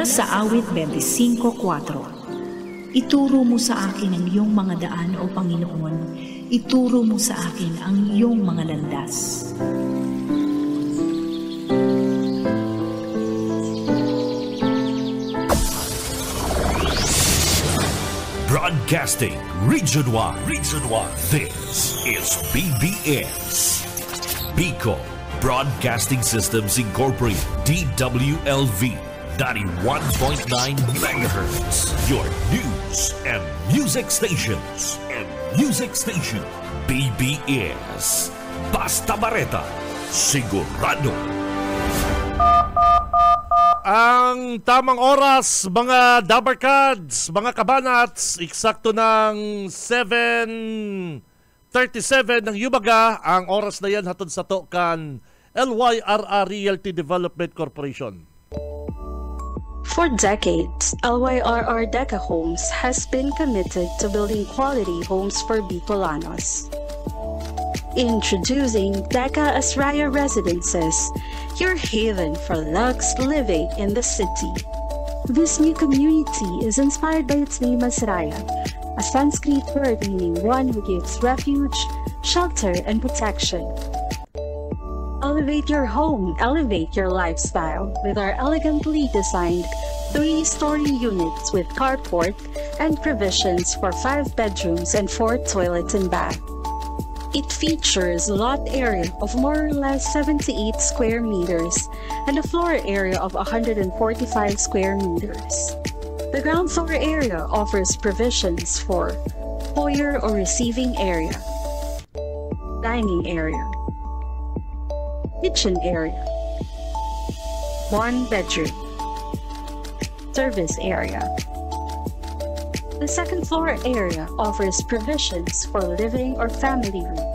sa awit 25:4. Ituro mo sa akin ang iyong mga daan, O Panginoon. Ituro mo sa akin ang iyong mga landas. Broadcasting Region 1. This is BBS. Bicol Broadcasting Systems Incorporated. DWLV 91.9 MHz. Your news and music stations. BBS. Basta Bareta. Sigurado. Ang tamang oras, mga Dabarkads, mga Kabanats, eksakto ng 7:37 ng Yubaga. Ang oras na yan hatod sa Tokan LYRR Realty Development Corporation. For decades, LYRR Deca Homes has been committed to building quality homes for Bicolanos. Introducing Deca Asraya Residences, your haven for luxe living in the city. This new community is inspired by its name Asraya, a Sanskrit word meaning one who gives refuge, shelter, and protection. Elevate your home, elevate your lifestyle with our elegantly designed 3-story units with carport and provisions for 5 bedrooms and 4 toilets and bath. It features lot area of more or less 78 square meters and a floor area of 145 square meters. The ground floor area offers provisions for foyer or receiving area, dining area, kitchen area, 1 bedroom, service area. The second floor area offers provisions for living or family room,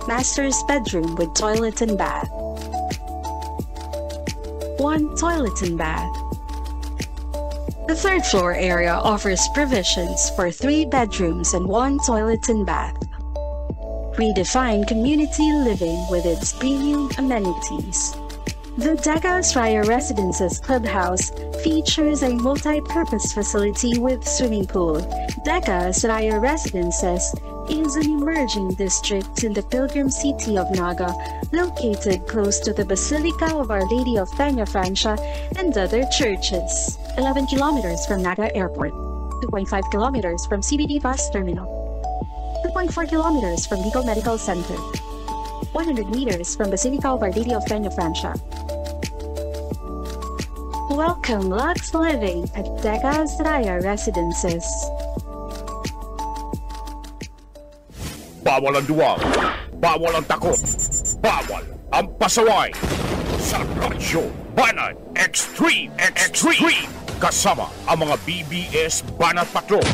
master's bedroom with toilet and bath, 1 toilet and bath. The third floor area offers provisions for 3 bedrooms and 1 toilet and bath. Redefine community living with its premium amenities. The Deca Asraya Residences Clubhouse features a multi-purpose facility with swimming pool. Deca Asraya Residences is an emerging district in the pilgrim city of Naga, located close to the Basilica of Our Lady of Peña Francia and other churches. 11 kilometers from Naga Airport, 2.5 kilometers from CBD Bus Terminal, 2.4 kilometers from Bicol Medical Center, 100 meters from Basilica of Our Lady of Peña Francia. Welcome Lux Living at Deca Asraya Residences. Bawal ang duwag, bawal ang takot, bawal ang pasaway. Sa Radyo Banat Extreme kasama ang mga BBS Banat Patrol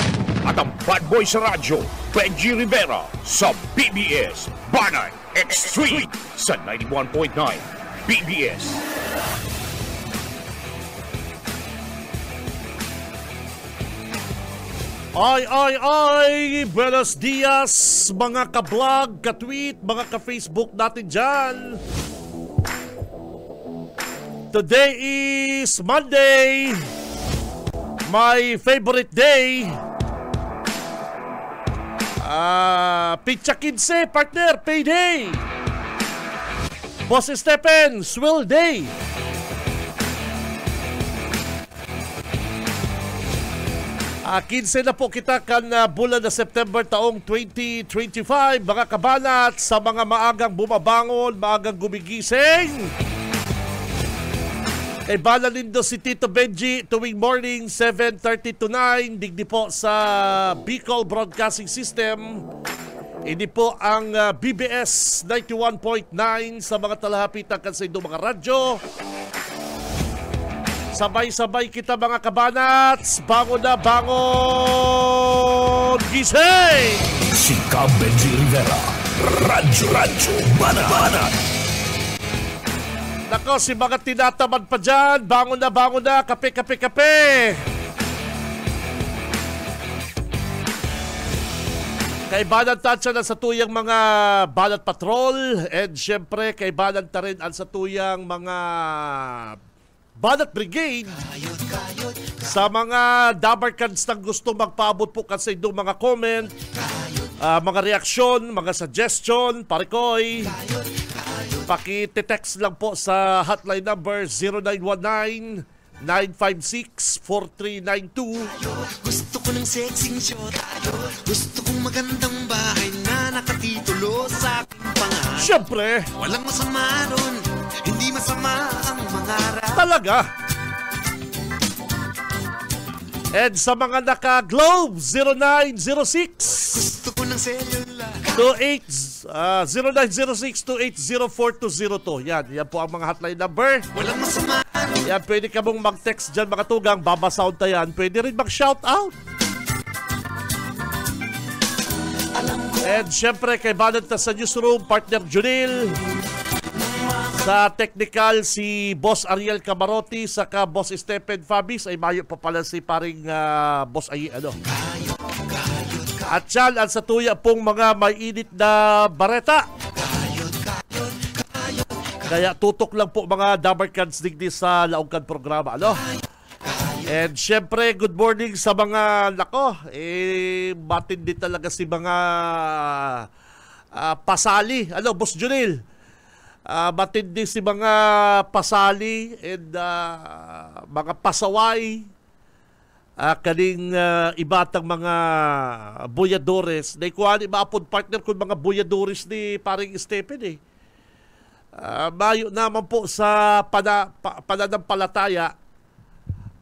at ang bad boy sa radyo, Benji Rivera sa BBS Banat Extreme sa 91.9 BBS. Ay! Buenos dias, mga ka-vlog, ka-tweet, mga ka-Facebook natin dyan. Today is Monday, my favorite day. Pizza 15, partner, payday. Boss Stephen, swill day. Kinse na po kita kan bulan na September taong 2025, mga kabanat, sa mga maagang bumabangon, maagang gumigising. Kay bala nindo si Tito Benji tuwing morning 7:30 to 9, digdi po sa Bicol Broadcasting System. Ini po ang BBS 91.9 sa mga talahapitan kan sa inyong mga radyo. Sabay-sabay kita mga kabanats. Bangon na, bangon! Gising! Si Benji Rivera. Radyo Banat. Nako, si mga tinatamad pa dyan. Bangon na. Kape. Kaibanan tansya na sa tuyang mga Banat Patrol. And syempre, kaibanan ta rin ang sa tuyang mga Banat Brigade. Sa mga Dabarkans na gusto magpaabot po kasi doon mga comment, mga reaksyon, mga suggestion, parikoy, pakitext lang po sa hotline number 0919-956-4392. Gusto ko ng sexing show tayo. Gusto kong magandang bahay na nakatitulo sa aking pangalan. Siyempre, Walang masama ron, hindi masama ang mangarap. talaga. And sa mga naka-Globe, 0906 Gusto ko ng cellular. 0906-280-420. Yan po ang mga hotline number. Walang masama ron. Yan, pwede ka mong mag-text dyan mga tugang, babasound ta yan. Pwede rin mag-shoutout. And syempre kay Banat sa newsroom, partner Junil. Sa technical, si Boss Ariel Camarotti, saka Boss Stephen Fabis, ay mayo pa pala si paring Boss ay At yan, at sa tuya pong mga may init na bareta. Kaya tutok lang po mga Dabarkans digdi sa laungkan programa. And syempre, good morning sa mga, matindi talaga si mga pasali. Boss Junil? Matindi si mga pasali and mga pasaway, kaning ibatang mga buyadores. Na ikuha ni maapod partner kung mga buyadores ni paring Stephen mayo naman po sa pananampalataya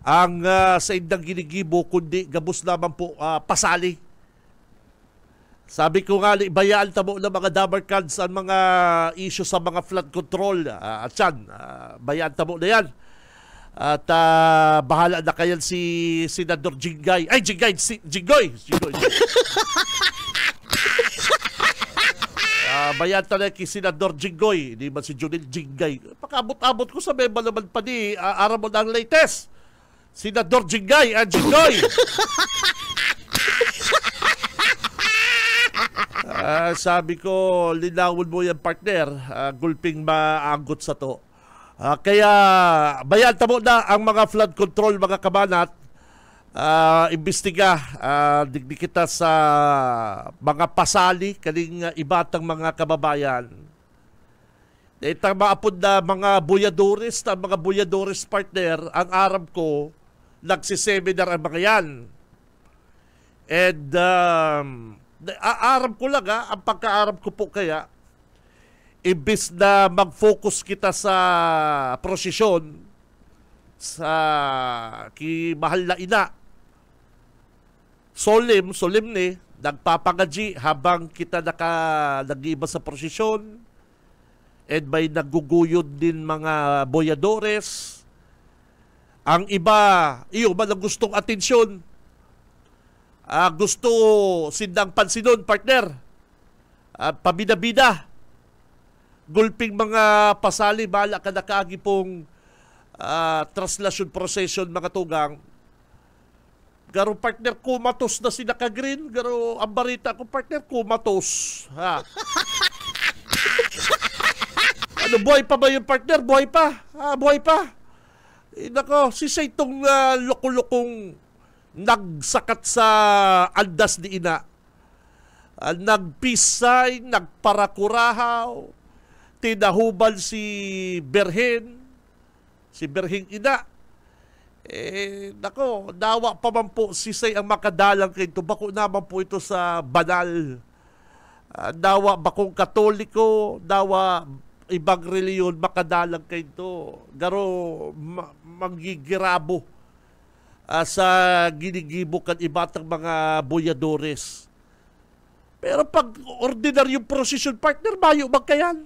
ang sa indang ginigibo, kundi gabos naman po pasali. Sabi ko nga, bayaan tamo ng mga Dabarkans ang mga issue sa mga flood control. At yan, bayaan tamo na yan. At bahala na kayan si Senador Jinggoy. Jinggoy. Bayaan na kay Senador Jinggoy. Hindi man si Junil Jinggoy. Pakabot-abot ko sa memba naman pa ni araw mo ng latest. Senador Jinggoy. Sabi ko, linawon mo yan partner, gulping maagot sa to. Kaya bayanta mo na ang mga flood control mga kabanat. Imbestiga, digdi kita sa mga pasali kaning ibatang mga kababayan. Itang maapod na mga buyadores, na mga buyadores partner, ang Arab ko, nagsiseminar ang mga yan. And Arab ko lang ang pagka-Arab ko po kaya, imbis na mag-focus kita sa prosesyon, sa mahal na ina, solemne, nagpapangaji habang kita nag-iba sa prosesyon, and may naguguyod din mga boyadores. Ang iba, man ang gustong atensyon, gusto sindang pansinon, partner. Pabida-bida. Gulping mga pasali, bala ka nakaagi pong translation procession, mga tugang. Garo partner, kumatos na si naka-green. Garo ang barita ko, partner, kumatos. Buhay pa ba yung partner? Buhay pa. Buhay pa. Nako, si itong loko-lokong nagsakat sa andas ni ina, nagpisay, nagparakurahaw, tinahubal si Berhen ina. Nako, dawa pa man po sisay ang makadalang kay ito. Bako naman po ito sa banal. Dawa bakong Katoliko, dawa ibang reliyon makadalang kay ito. Garo manggigirabo sa ginigibo kan ibatang mga boyadores. Pero pag ordinaryong procession partner, mayo magkayan.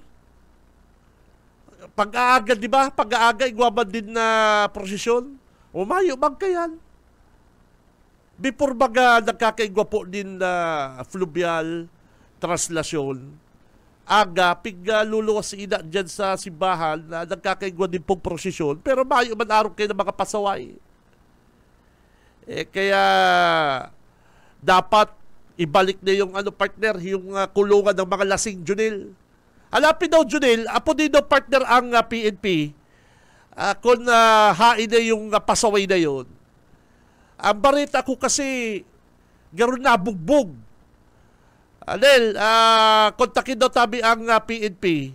Pag-aaga, di ba? Pag-aaga, igwaman din na prosesyon. O mayo magkayan. Before baga nagkakaigwa po din na fluvial translasyon, aga, luluwas si ina dyan sa simbahan na nagkakaigwa din pong prosesyon. Pero mayo man araw kayo ng mga pasaway. Kaya dapat ibalik na yung partner, yung kulungan ng mga lasing, Junil. Alapin daw, Junil, apo din daw partner ang PNP. kung hain na yung pasaway na yun. Ang barita ko kasi garon na bugbog. Dahil, kontakin daw tabi ang PNP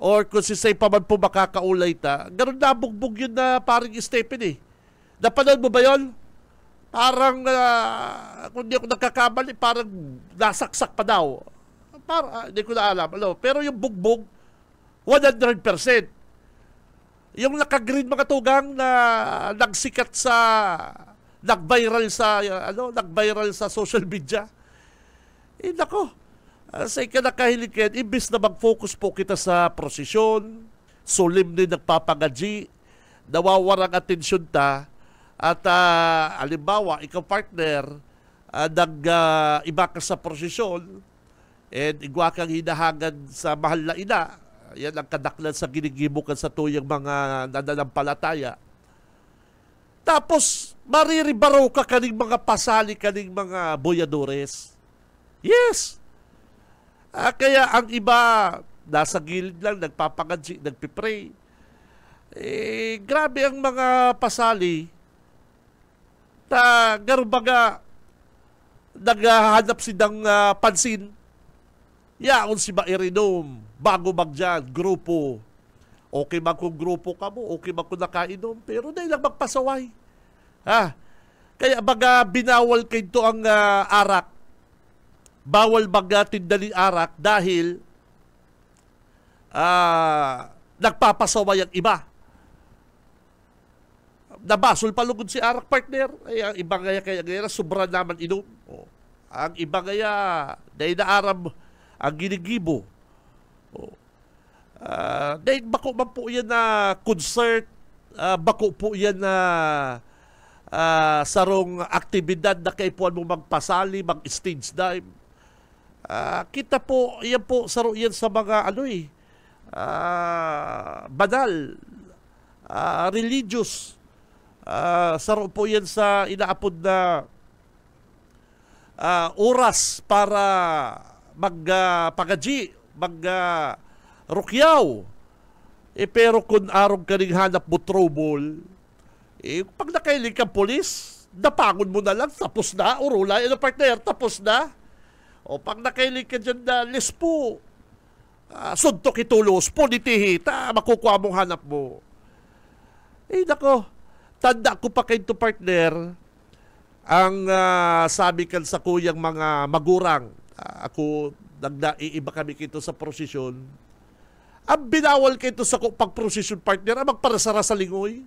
or kung si Say pa man po makakaulay ta, garon na bugbog yun na parang Stephen eh. Napanood mo ba yun? Parang, kung di ako nagkakamali, parang nasaksak pa daw. Hindi ko na alam. Pero yung bugbog, 100%. Yung naka-green mga tugang na nagsikat sa nag-viral sa social media. Nako. Sa ikanakahilikin, imbis na mag-focus po kita sa prosesyon, solemn din nagpapangadji, nawawarang atensyon ta, at alimbawa, ikaw partner, iba ka sa prosesyon, and igwa kang hinahangan sa mahal na ina. Yan ang kadaklan sa ginigibukan sa tuyang mga nananampalataya. Tapos, mariribaro ka kaning mga pasali, kaning mga boyadores. Yes! Kaya ang iba, nasa gilid lang, nagpapangadji, nagpipray. Grabe ang mga pasali na garubaga naghahanap silang pansin. Yaon si mairinom, bago magdyan, grupo. Okay man kung grupo ka mo, okay man kung nakainom, pero dahil lang magpasaway. Kaya baga binawal kayo ito ang arak. Bawal baga tindali arak dahil nagpapasaway ang iba. Nabasol palugod si arak partner. Ay, ang iba kaya sobra naman inom. Ang iba kaya dahil naaram ang ginigibo. Dahil bako man po yan na concert, bako po yan na sarong aktibidad na kaipuan mo magpasali, mag-stage dive. Kita po, yan po, saro yan sa mga banal, religious. Saro po yan sa inaapod na oras para magpagadji, rukyaw. Pero kung arong kaning hanap mo trouble, pag nakailing kang polis, napangon mo na lang, tapos na, urula, partner, tapos na. O pag nakailing ka dyan na lispo, suntok itulos, punitihita, makukuha mong hanap mo. Nako, tanda ko pa kayo partner, ang sabi kan sa kuyang mga magurang, ako, nagdaiiba kami kito sa prosesyon. Ang binawal kito sa pagprosesyon partner, ang magparasara sa lingoy.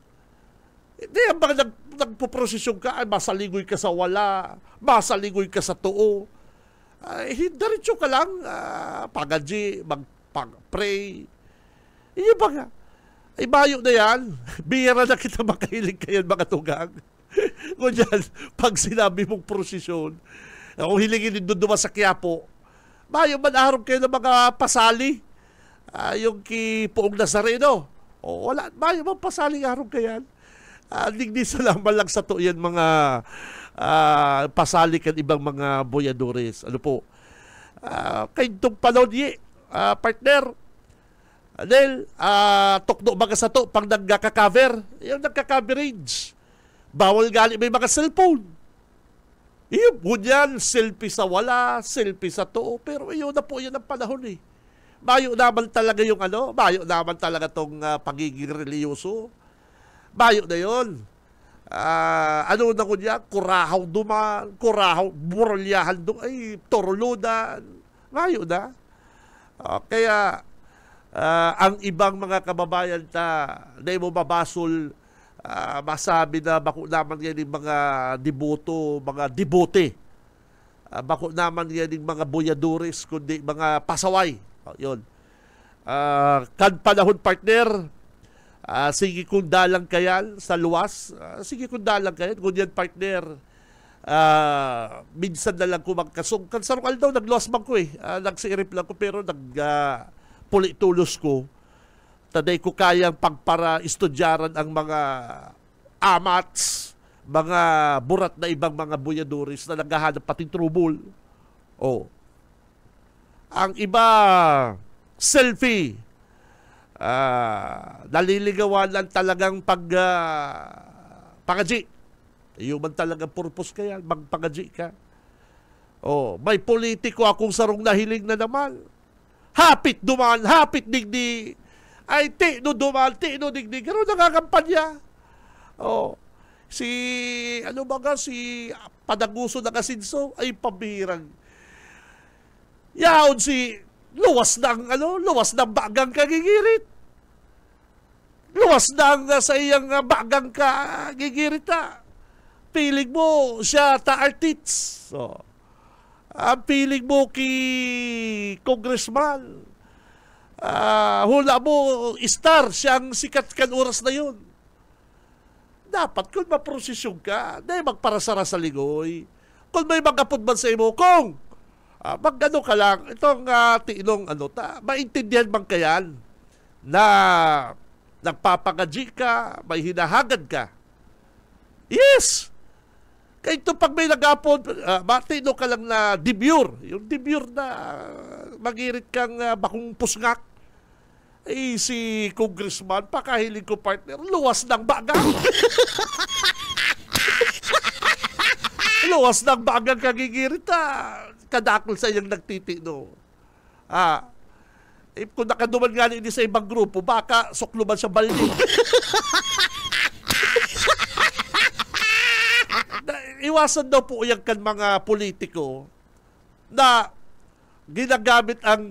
Hindi, ang mga nagpo-prosesyon ka, masaligoy ka sa wala, masaligoy ka sa tuo. Diretso ka lang, pagadji, magpag-pray. Iba nga. Bayo na yan. Bihira na kita makahilig kayan mga tugang. Kunyan, pag sinabi mong prosesyon, kung hilingin din doon sa Quiapo, bayo man araw kayo ng mga pasali. Yung Poong Nazareno. Wala, bayo man pasali araw kayan. Digdi sa laman lang sa to yan mga pasali kan ibang mga boyadores. Ano po? Kayong panahon partner. Dahil, tukdo baga sa to, pang nagkaka-cover, yung nagkaka-coverage. Bawal gali may mga cellphone. Bunyan, selfie sa wala, selfie sa to. Pero yun na po, yun ang panahon eh. Bayo naman talaga yung bayo naman talaga tong pagiging religyoso. Bayo na yun. Na kunya, kurahaw duman, kurahaw, burolyahan duman, ay, torludan. Bayo na. Kaya, ang ibang mga kababayan na mo mabasol, masabi na bako naman yan yung mga deboto, mga debote. Bako naman yan yung mga boyadores, kundi mga pasaway. Yun. Kan panahon partner, sige kung dalang kayan sa luwas, sige kung dalang kayan, kunyan partner, minsan na lang ko magkasong. Kan sarong aldaw, nagluwas man ko nagsirip lang ko, pero pulitulos ko, taday ko kayang pagpara istudyaran ang mga amats, mga burat na ibang mga boyadoris na naghahanap pating trouble. Ang iba, selfie. naliligawan lang talagang pagaji. Yung man talagang purpose kaya, magpagaji ka. May politiko akong sarong nahiling na naman. Hapit duman, hapit digdi. Ay, tino duman, tino digdi. Gano'n nakakampanya. Si Padaguso na Kasinso ay pabirang. Yaon si luwas ng bagang kagigirit. Luwas ng sa iyang bagang kagigirit Piling mo siya ta-artits. Ang piling mo congressman. Hula mo star siyang sikat kan oras na yun. Dapat kung maprosesyon ka, dahil magparasara sa ligoy. Kung may magkapod man sa imo, kung magano ka lang, itong tinong maintindihan bang kayan na nagpapangadji ka, may hinahagad ka. Yes! Kaya ito pag may nag-apod, matino ka lang na demure. Yung demure na magirit kang bakong pusngak. Si congressman, pakahiling ko partner, luwas ng bagang. Luwas ng bagang kagigirit kadakol sa iyang nagtitino. Kung nakaduman nga ni sa ibang grupo, baka sukluman sa baldi. Iwasan daw po yung kan mga politiko na ginagamit ang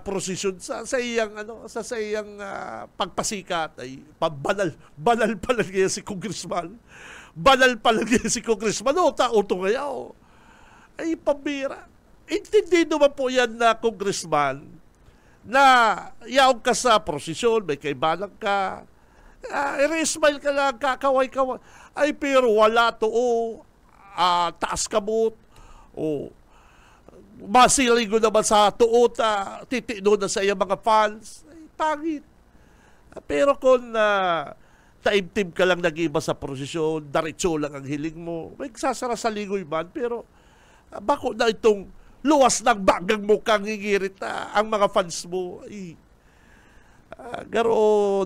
prosesyon sa iyang pagpasikat ay banal pala niya si congressman. Banal pala niya si congressman. Uto kaya ay pambira. Intindi naman po yan na congressman na yaong ka sa prosesyon, may kaibalang ka, i-smile ka lang, kakaway-kaway. Ay pero wala to taas kamot masilingo naman sa tuot, titino na sa iyang mga fans, ay pangit. Pero kung taimtim ka lang nag-iba sa prosesyon, daritso lang ang hiling mo, may sasara sa ligoy man, pero bako na itong luwas ng bagang mo kang hingirit ang mga fans mo, garo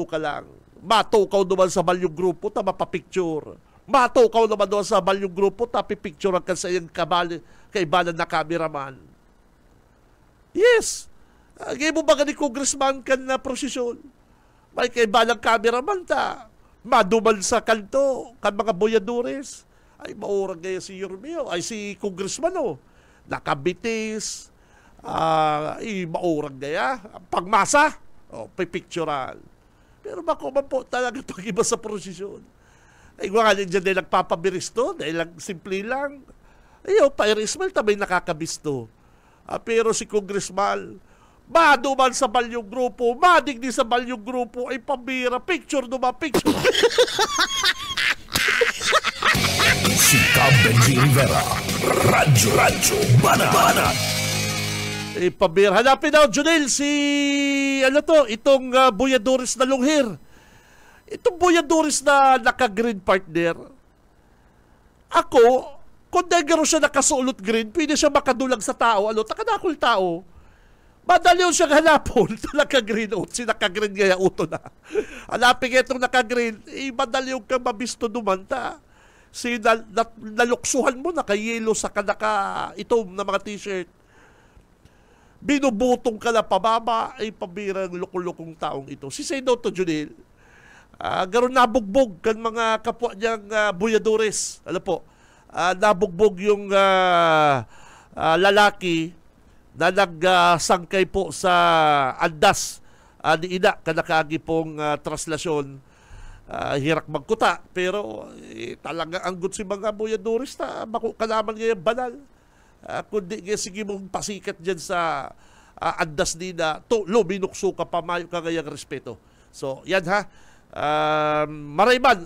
ka lang, matukaw naman sa balyong grupo, mapapicture. Matukaw naman doon sa balyong grupo, picture ka sa iyong kaibalan na cameraman. Yes. Ngayon mo ba ni congressman kan na prosesyon? May kaibalang cameraman maduman sa kanto, kan mga boyadores. Ay, maurang gaya si Yormeo. Ay, si congressman nakabitis. Maurang gaya. Pagmasa. Pipicturean. Pero bako man po talaga pag-iba sa prosesyon. Ay, nga din dyan nagpapabiris to, dahil lang, simple lang. Pa-irismal may nakakabisto. Pero si congressman, maduman sa balyong grupo, madigdi sa balyong grupo, ay pambira, picture. Si Benji Rivera, Radyo Banat. Pambira. Hanapin daw, Junel, itong Boyadores na Lunghir. Itong Boyadores na naka-green partner, ako, kung dagaro siya nakasulot green, pwede siya makadulag sa tao. Takadakol tao. Madali siya hanapon. Naka-green out. Si naka-green gaya uto na. Hanapin itong naka-green, madali kang mabisto dumanta. Si naluksuhan mo, naka-yellow sa naka-itom na mga t-shirt. Binubutong ka na pababa, ay pabirang lukulukong taong ito. Si Seno to Junil, garon nabugbog kan mga kapwa niyang Boyadores. Nabugbog yung lalaki na nagsangkay po sa andas ni Ina kanakaagi pong traslasyon. Hirak magkuta. Pero talaga anggot si mga Boyadores kalaman ngayon banal. Kundi sige mong pasikat dyan sa andas ni Ina, binukso ka pamayo ka ngayang respeto. So, yan Marayman,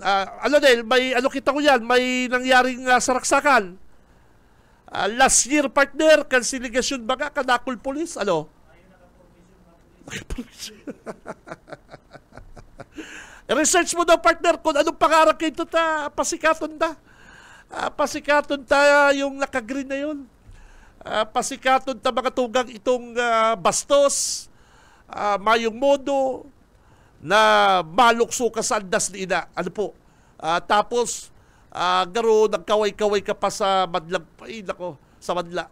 may kita ko yan, may nangyaring saraksakan. Last year, partner, kansiligasyon baga, kadakol polis, research mo daw, partner, kung anong pangarap kayo pasikaton pasikaton yung nakagreen na yun. Pasikaton mga tugang itong bastos, mayong modo na malukso ka sa andas ni ina. Ano po? Tapos, garo, nagkaway-kaway ka pa sa madlang, sa madla,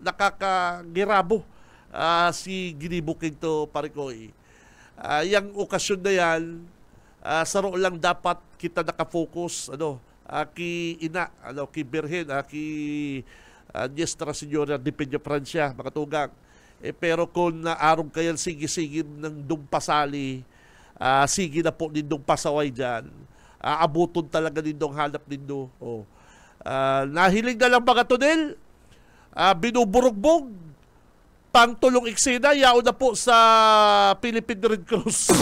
nakakagirabo si Ginibuking to Parikoy. Yang okasyon na yan, saro lang dapat kita nakafocus, ki ina, ki Birhen, ki Nuestra Señora de Peña Francia, mga tugang. Pero kung naarong kayan sige-sige ng dumpasali, sige na po nindong pasaway dyan. Abuton talaga nindong hanap nindo. Nahiling na lang mga tunel, binuburugbog, pang tulong eksena, yaon na po sa Philippine Red Cross.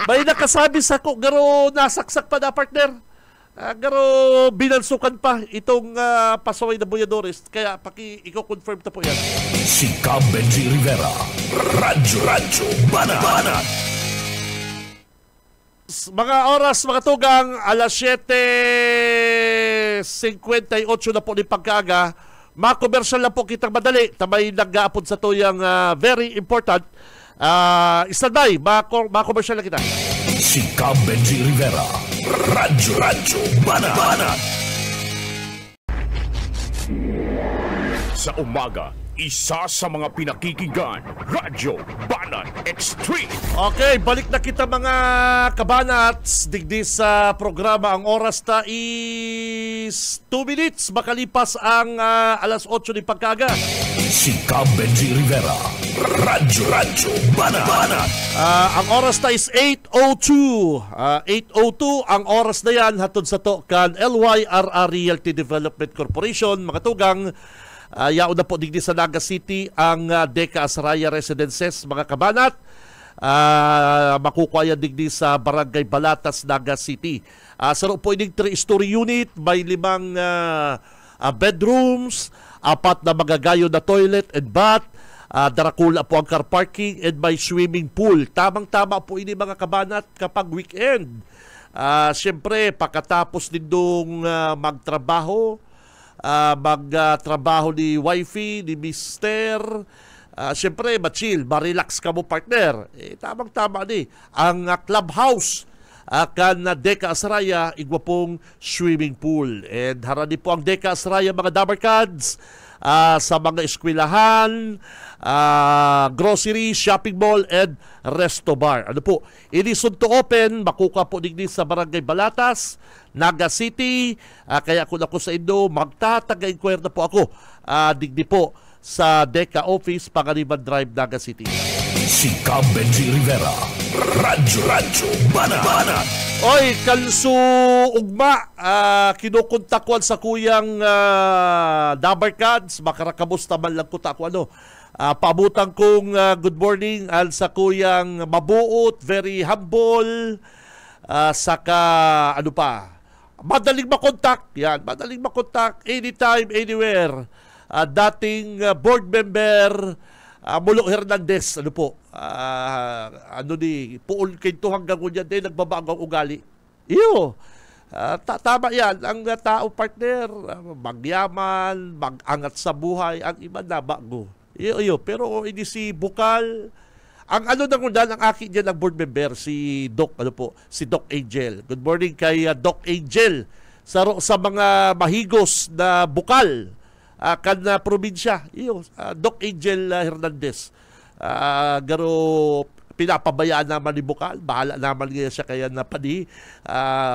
May nakasabi sa ko, garo nasaksak pa na partner. Garo binansukan pa itong pasaway na boyadores. Kaya i-confirm na po yan. Si Benji Rivera, Radyo Banat. Mga oras, mga tugang, alas 7:58 na po ni pagkaaga. Makomersyal na po kitang madali. Tamay nag-aapod sa tuyang very important. Standby, makomersyal na kita. Si Benji Rivera, Radyo Banat. Sa umaga, isa sa mga pinakikinggan, Radyo Banat Extreme. Okay, balik na kita mga kabanats. Digdi sa programa. Ang oras ta is 2 minutes. Makalipas ang alas 8 ni pagkaga. Si Benji Rivera, Radyo Banat. Ang oras ta is 8:02. 8:02 ang oras na yan. Hatod sa to kan LYRR Realty Development Corporation. Mga tugang, yaon na po digdi sa Naga City ang Deka Asaraya Residences, mga kabanat. Makukuha yan digdi sa Barangay Balatas, Naga City. Saro po ining 3-story unit, may 5 bedrooms, 4 na magagayo na toilet and bath, darakula po ang car parking and may swimming pool. Tamang-tama po ini mga kabanat kapag weekend. Siyempre, pagkatapos nindong magtrabaho, magtrabaho ni wifey, ni mister, siyempre, ma-chill, ma-relax ka mo partner. Tamang-tama ni. Ang clubhouse, kan Deka Asaraya, igwa pong swimming pool. And harani po ang Deka Asaraya, mga Dabarkads, sa mga eskwelahan, grocery, shopping mall, and resto bar. Ano po? Inisod to open, makukuha po digdi sa Barangay Balatas, Naga City. Kaya kung ako sa Indo, magtatag-inquire na po ako digdi po sa Deka Office, Pangaliban Drive, Naga City. Si Benji Rivera, Radyo Banat. Oy, kalso ugma, kinukontakwan sa kuyang Dabarkads, makarakamusta man lang ko tako paabutan kong good morning al sa kuyang mabuot, very humble, saka madaling makontak, yan, madaling makontak anytime, anywhere. Dating board member Mulo Hernandez, puol kinto hanggang kunyan din, nagbabago ang ugali. Iyo, tama yan, ang tao partner, magyaman, magangat sa buhay, ang iba na bago. Iyo, pero hindi si Bukal, ang ang akin dyan, ang board member, si Doc, si Doc Angel. Good morning kay Doc Angel, sa mga mahigos na Bukal, kan probinsya. Iyo, Doc Angel Hernandez. Garo pinapabayaan naman ni Bukal. Bahala naman niya siya kaya napani.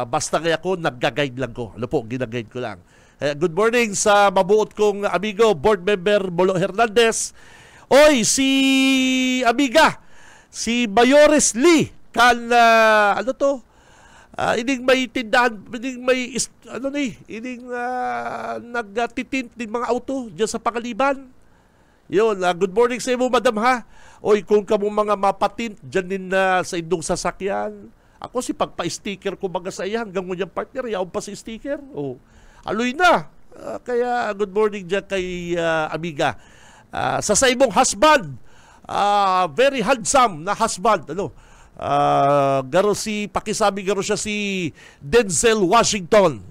Basta kaya ko, nag-guide lang ko. Ginaguide ko lang. Good morning sa mabuot kong amigo, board member Molo Hernandez. Oy, si amiga, si Mayores Lee. Ining may tindahan, ining may nagtitint ng mga auto diyan sa Pangaliban. Yun, good morning sa iyo, madam ha. Oy, kung kamo mga mapatint diyan din sa indong sasakyan. Ako si pagpa-sticker ko baga sa iya hanggang ngunyang partner, yaon pa si sticker. Aloy na. Kaya good morning diyan kay amiga. Sa imong husband, very handsome na husband, Garo pakisabi garo siya si Denzel Washington.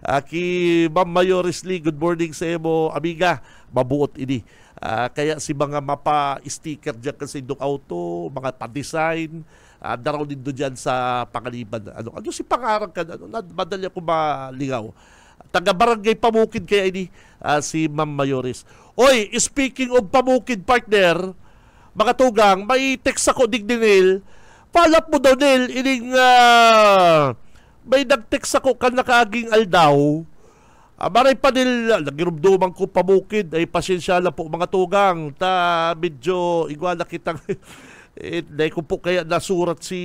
Aki Ma'am Mayoris Lee, good morning sa imo, amiga. Mabuot ini. Kaya si mga mapa-sticker dyan kasi itong auto, mga pa-design, daraw din doon dyan sa Pangaliban. Ano si pangarang ka? Madali ako maligaw. Taga-barangay Pamukid kaya ini si Ma'am Mayoris. Oy, speaking of Pamukid, partner, mga tugang, may text ako digdinil. Palap mo daw, Nil, ining may nag-text ako kan nakaaging aldaw. Maray pa nil, nagirumduman ko Pamukid, ay pasyensya lang po mga tugang. Medyo igwala kitang dahil ko po kaya nasurat si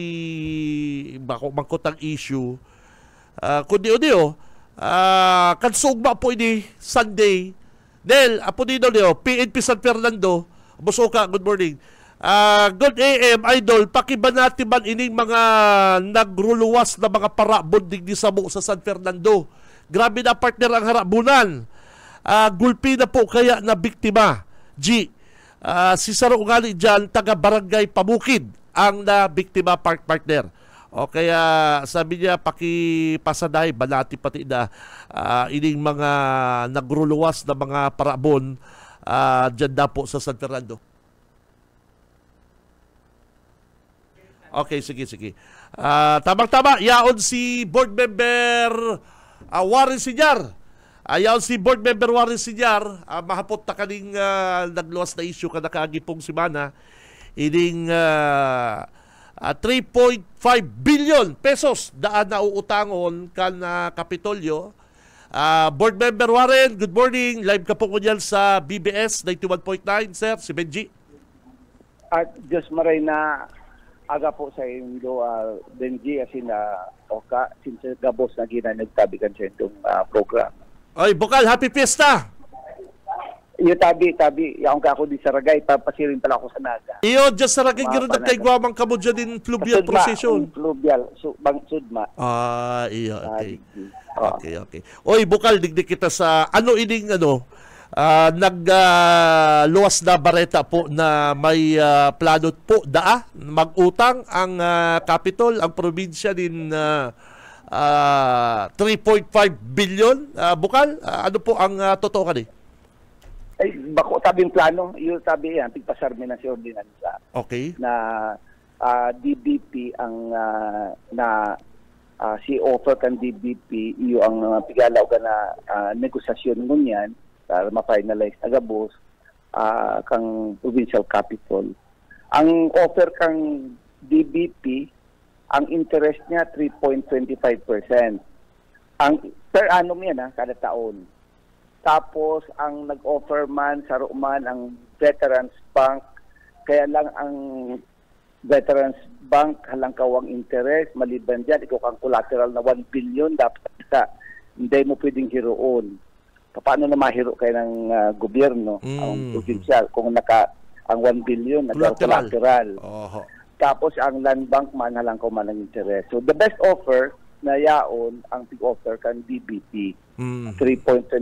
mangkot ang issue. Kundi kansugma po ini Sunday. Nel, apo din daw niyo, PNP San Fernando. Busoka, good morning. Good AM, idol. Pakibanati man ining mga nagruluwas na mga parabon digdi sa San Fernando. Grabe na, partner, ang harabunan. Gulpi na po kaya na biktima. G. Si Saro Ugali dyan, taga-barangay Pamukid, ang na biktima partner. O kaya sabi niya, pakipasadahay, banati pati na ining mga nagruluwas na mga parabon dyan na po sa San Fernando. Okay, sige. Tamang-tama, yaon si board member Warren Sinyar. Yaon si board member Warren Sinyar. Mahapot na kaning nagluwas na issue ka nakagipong simana. Ining 3.5 billion pesos daan na uutangon kan Kapitolyo. Board Member Warren, good morning. Live ka po ko dyan sa BBS 91.9, sir, si Benji. At Diyos maray na aga po sa inyo, Benji, asin Oka, since gabos na ginanagtabigan sa itong program. Oy, Bukal, happy fiesta! Iyo tabi, yaong ka ako di sa Ragay, papasirin pala ako sa Naga. Iyo, dyan sa Ragay, gano'n nagkaigwamang kamo dyan din fluvial procession. Fluvial, bang Sudma. Iyo, okay. Okay. Oy, Bukal, digdig kita sa ining nagluwas na bareta po na may plano po mag-utang ang capital, ang probinsya din 3.5 billion. Bukal, ano po ang totoo ka ni? Ay, bako tabing plano, yung tabi yan, tigpasarmi na si ordinansa. Okay. Na DBP ang si offer kan DBP iyo ang pigalaw ka na negosasyon ngunyan para ma-finalize na gabos kang provincial capital. Ang offer kang DBP, ang interest niya 3.25%. Ang per annum yan kada taon. Tapos ang nag-offer man sa man ang Veterans Bank, kaya lang ang Veterans Bank halang kawang interest, maliban dyan, ikaw kang collateral na 1 billion, dapat hindi mo pwedeng hiroon. Paano na mahiro kayo ng gobyerno, ang provincial, kung ang 1 billion, collateral. Tapos ang land bank man halang kaw man ang interest. So the best offer na yaon, ang tig-offer kan DBP, 3.25%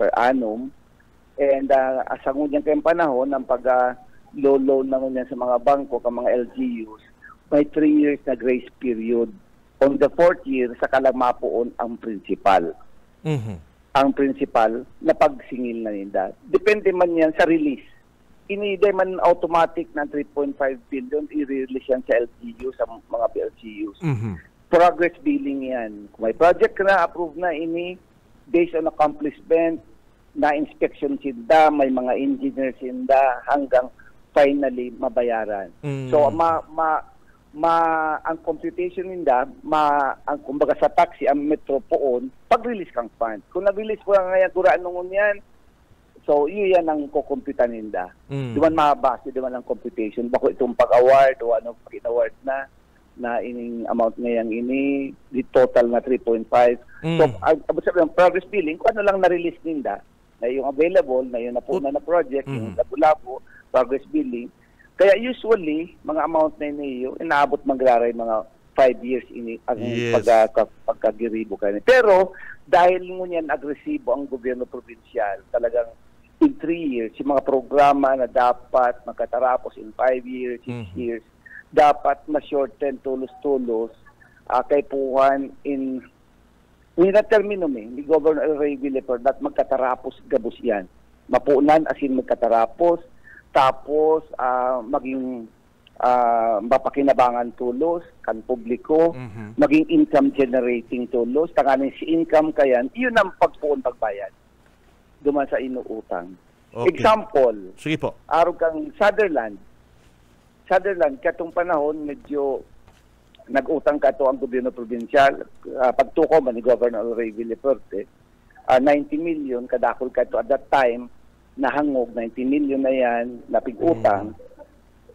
per annum. And asangon yan kayong panahon ng low loan naman yan sa mga bangko, ka mga LGUs, may 3 years na grace period. On the 4th year, saka lang mapuon ang principal. Ang principal na pagsingil na nila. Depende man yan sa release. Iniday man automatic na 3.5 billion, i-release yan sa LGU, sa mga LGUs. Progress billing yan. Kung may project na, approve na ini, based on accomplishment, na inspection sinda, may mga engineers sinda, hanggang finally mabayaran. So ang computation ninda, ang kumbaga sa taxi, ang metro poon, pag-release kang fund. Kung nag-release po nga yan, kuraan nung yan, so yan ang kukumpitan ninda. Di man mabase, di man ang computation. Bako itong pag-award o ano, pag-award na ining amount ngayang ini, di total na 3.5. So, abot sa progress billing, kung ano lang na-release ninda, na yung available, na yung napuna na project, yung labo-labo, progress billing. Kaya usually, mga amount na iniyo, inaabot magraray mga 5 years ini ang pagkagiribo kanina. Pero, dahil ngunyan agresibo ang gobyerno provincial, talagang in 3 years, yung mga programa na dapat magkatarapos in 5 years, 6 years, dapat ma-shorten tulos-tulos kay puhan in na termino ni Governor Ray Villaper dat magkatarapos gabos yan. Mapunan asin magkatarapos, tapos maging mapakinabangan tulos kan publiko, maging income generating tulos, tanganin si income kayan, iyon ang pagpuon pagbayad duman sa inuutang. Okay. Example, Sige po. araw kang Sutherland, katong panahon medyo nag-utang ka to ang gobyerno probinsyal, pagtuko man ni Governor Ray Villaper, 90 million kadakol ka to at that time, nahangog 90 million na yan, napig-utang.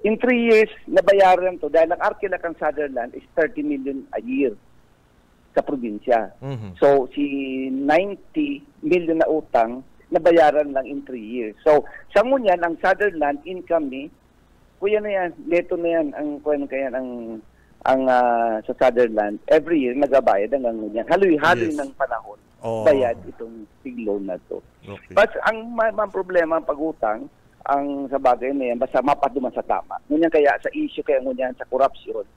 In 3 years, nabayaran to dahil ang arkila kang Sutherland is 30 million a year sa probinsya. So, si 90 million na utang, nabayaran lang in 3 years. So, sa ngunyan, ang Sutherland income ni, kuya na yan, neto na yan, ang sa Sutherland, every year nagabayad ang ngunyan. Haloy-haloy ng panahon, bayad itong big loan na to. Okay. But ang problema ang pag-utang, ang sa bagay na yan, basta mapaduman sa tama. Ngunyan kaya sa issue, kaya ngunyan sa corruption,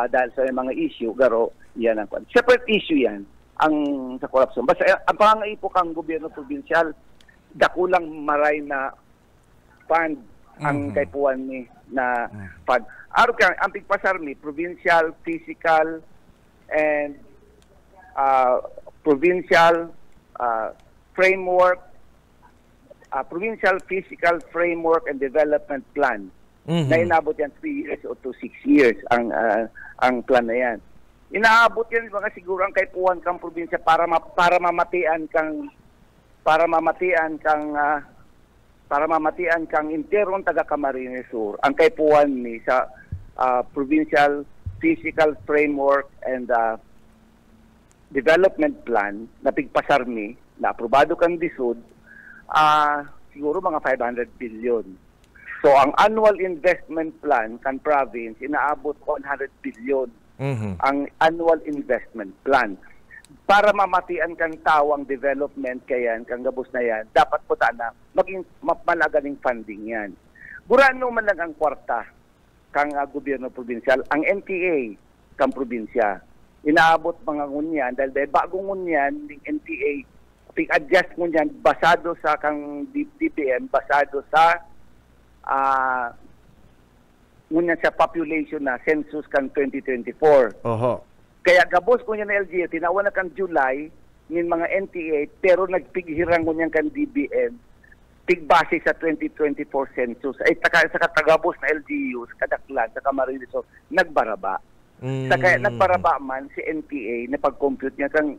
dahil sa mga issue, garo, yan ang separate issue yan, ang sa corruption. Basta ang pangangaipo kang gobyerno provincial, dakulang maray na fund ang kaipuan ni na fund. Araw ka, ang pigpasar ni, provincial, physical, and provincial framework, provincial physical framework and development plan. Na inabot yan 3 years o to 6 years ang plan na yan. Inaabot yan mga siguro ang kaipuan kang probinsya para mamatian kang interong taga Camarines Sur. Ang kaipuan ni sa provincial physical framework and development plan na pigpasar ni na aprobado kang disud siguro mga 500 billion. So ang annual investment plan kan province inaabot 100 billion. Ang annual investment plan. Para mamatian kang tawang development kayan, kang gabos na yan, dapat po na maging malagaling funding yan. Burano man lang ang kwarta kang gobyerno probinsyal, ang NTA kang probinsya. Inaabot mga ngunyan, dahil bagong ngunyan, ng NTA, pig-adjust ngunyan, basado sa kang DPM, basado sa ngunyan sa population na census kang 2024. Kaya gabos ko niya na LGU, tinawa na kang July, ng mga NTA, pero nagpighirang ko niyan kang DBM, pigbase sa 2024 census. Ay sa katagabos na LGU, sa Kadaklan, sa Camarines Sur, nagbaraba. Sa kaya nagbaraba man si NTA na pag-compute niya kang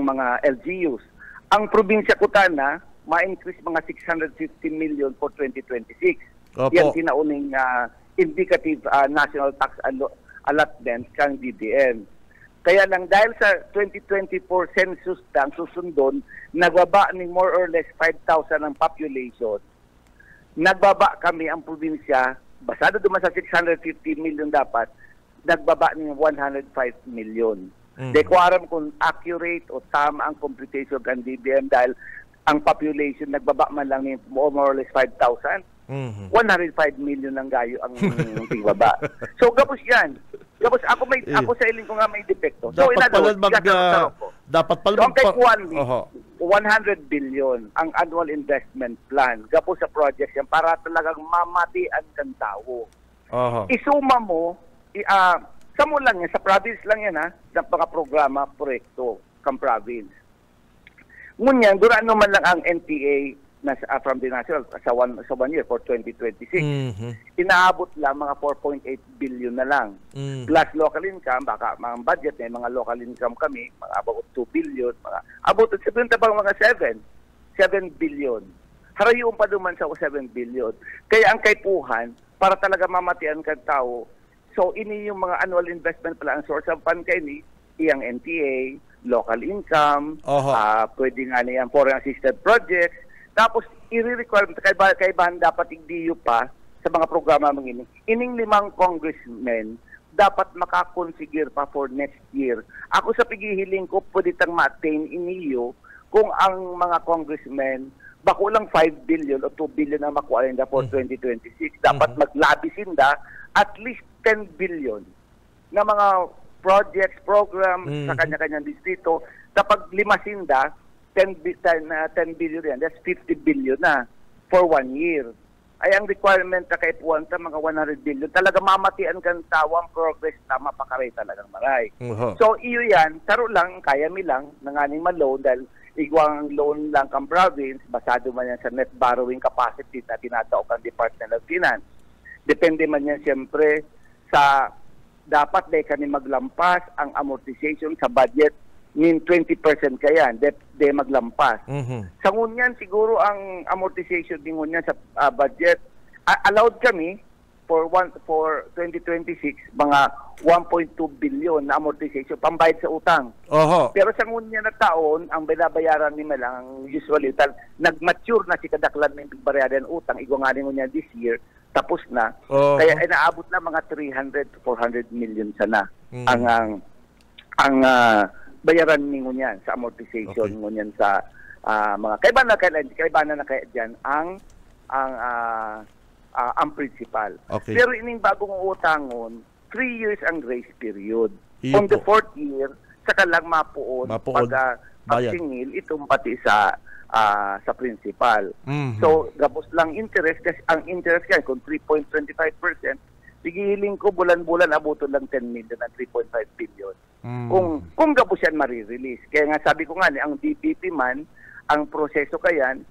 mga LGUs. Ang probinsya Kutana, ma-increase mga 650 million for 2026. Yan tinauning indicative national tax allotment kang DBM. Kaya lang dahil sa 2024 census lang susundon, nagbaba ni more or less 5,000 ang population. Nagbaba kami ang probinsya, basado duman sa 650 million dapat, nagbaba ni 105 million. Di ko aram kung accurate o tama ang computation ng DBM dahil ang population nagbaba man lang ni more or less 5,000. 105 million ng gayo ang tigbaba. So gabos yan. Gabos ako sa iling ko nga may depekto. So dapat pala ang kay Juan 100 billion ang annual investment plan. Gabos sa projects yan para talagang mamatian kang tao. Isuma mo sa mo lang yan, sa province lang yan sa mga programa, proyekto kang province. Ngunyan, duraan naman lang ang NTA from the national sa one year for 2026. Inaabot lang mga 4.8 billion na lang. Plus local income, baka mga budget may mga local income kami, mga about 2 billion, mga about mga 7 billion. Harayon pa duman sa 7 billion. Kaya ang kaipuhan, para talaga mamatian kang tao, so ini yung mga annual investment plan, source of fund kay ni, iyang NTA, local income, pwede nga niyan foreign assisted projects, tapos i-require kay bahan dapat igdiyo pa sa mga programa mga ining 5 congressmen dapat makakonfigure pa for next year. Ako sa pigihiling ko pwede tang ma-attain iniyo kung ang mga congressmen bako lang 5 billion o 2 billion na makuha nila for 2026. Dapat maglabis sinda at least 10 billion na mga projects, programs sa kanya-kanyang distrito. Kapag 5 sinda, 10 billion yan. That's 50 billion na for 1 year. Ay ang requirement na kay Puwanta, mga 100 billion. Talaga mamatian kang tawang progress, tama pa karay talagang maray. So, iyo yan, taro lang, kaya mi lang, nanganing ma-loan dahil igwang loan lang kang province, basado man yan sa net borrowing capacity na tinatawag ang Department of Finance. Depende man yan siyempre sa dapat dahil kani maglampas ang amortization sa budget min 20% kaya de maglampas. Sa ngunyan siguro ang amortization din ngunyan sa budget allowed kami for 2026 mga 1.2 billion na amortization pambayad sa utang. Pero sa ngunyan na taon ang binabayaran nila lang usually nagmature na si kadaklan ng bigbayaran utang igwanganin ngunyan this year tapos na. Kaya inaabot na mga 300 to 400 million sana ang bayaran ni ngunyan sa amortization ngunyan sa mga kaibanan na kaya diyan ang principal. Pero ining bagong utangon 3 years ang grace period. On the 4th year saka lang mapuon pag pagsingil itong pati sa principal. So gabos lang interest kasi ang interest yan kung 3.25%, sigiling ko bulan-bulan abuton lang 10 million at 3.5 billion. Kung gabos yan marirelease. Kaya nga sabi ko nga ang DPP man ang proseso kayan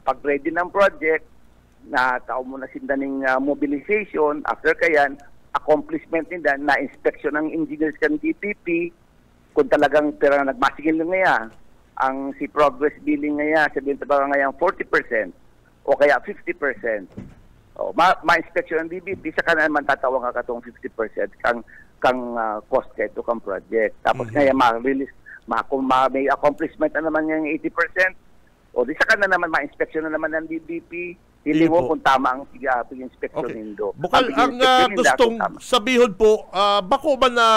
pag ready ng project na tao mo na sindaning mobilization after kayan accomplishment nila na inspection ng engineers kan DPP kung talagang pero nagmasigil na ngaya ang si progress billing ngaya sabihin tabaga ngayang 40% o kaya 50%. Ma-inspection ng DBP sa kanan man tatawag ka katong 50% kang cost to kang project. Tapos ngaya ma-release kung may accomplishment na naman yung 80% o di sa kanan naman ma-inspection na naman ng DBP. Hindi mo kung tama ang pag-inspection nindo. Bukal, ang gustong sabihon po, bako man na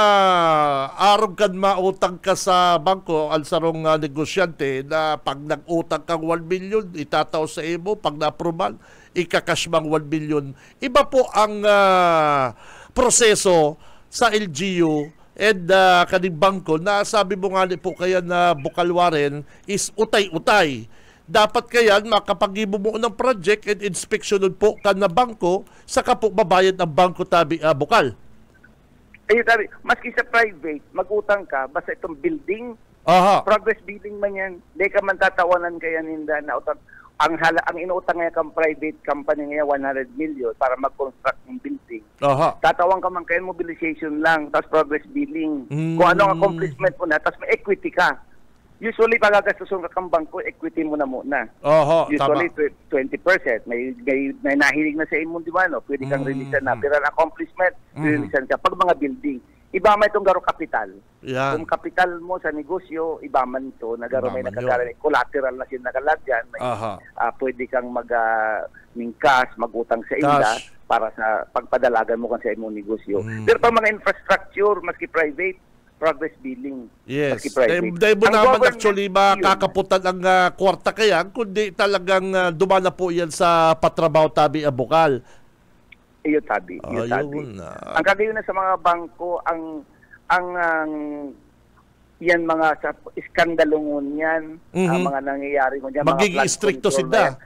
arog kan mautang ka sa bangko, ang sarong negosyante, na pag nag-utang kang 1 billion, itataw sa imo, pag na-approval, ikakash bang 1 billion. Iba po ang proseso sa LGU and kaning bangko na sabi mo nga po kaya na Bukalwarin is utay-utay. Dapat kaya makapagibo mo ng project and inspection po ka na bangko saka po babayad ang bangko tabi Bukal. Tabi, maski sa private, mag-utang ka, basta itong building, progress building man yan, di ka man tatawanan kaya ninda na utang. Ang inuutang ngayon kang private company ngayon 100 million para mag-construct ng building. Tatawang ka man kaya mobilization lang, tapos progress billing. Kung ano ang accomplishment mo na, tapos may equity ka. Usually, pagagastusun ka kang bangko, equity mo na muna. Usually, tama. 20%. May nahilig na sa imong, di ba, no? Pwede kang release na. Pero ang accomplishment, release ka. Pag mga building, iba man itong garo capital. Kung capital mo sa negosyo, iba man ito, na garo may nakagaran, collateral na sila nakalagyan, may, pwede kang mag-cash, mag-utang sa inda para sa pagpadalagan mo kan sa imong negosyo. Pero pag mga infrastructure, maski private, progress billing. Yes. Dahil mo naman actually makakaputan ang kwarta kaya kundi talagang dumana po yan sa patrabaho tabi Bukal. Iyo tabi. Ang kagayon na sa mga bangko, ang yan mga sa iskandalongon yan, ang mga nangyayari mo yan. Magiging stricto sila.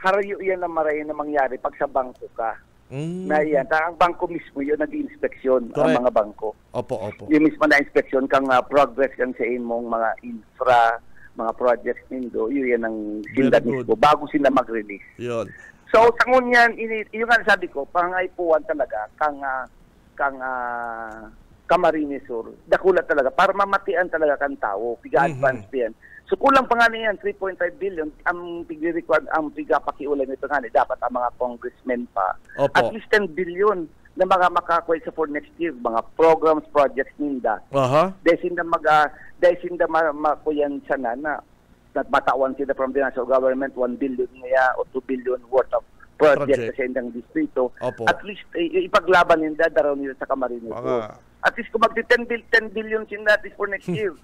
Harayo yan na maray na mangyari pag sa bangko ka. Na yan. Ang bangko mismo yun nag-inspeksyon ang mga bangko. Opo. Yung mismo na-inspeksyon kang progress kang sa imong mga infra, mga projects nindo, yun yan ang sinda mismo bago sila mag-release. Yun. So, sa ngunyan, yung nga sabi ko, pangaipuan talaga kang Camarines Sur, dakulat talaga, para mamatian talaga kang tao, piga-advance yan. So kulang pa nga niyan, 3.5 billion, ang pig-record, ang piga-pakiulan nito nga, dapat ang mga congressmen pa. At least 10 billion na mga makakuha sa for next year, mga programs, projects ninda. Dahil sinda makuyan sana na matawan sila from the national government, 1 billion nga o 2 billion worth of project sa indang distrito. At least ipaglaban ninda, daraw nila sa Camarines. At least kung mag-10 billion sinda for next year.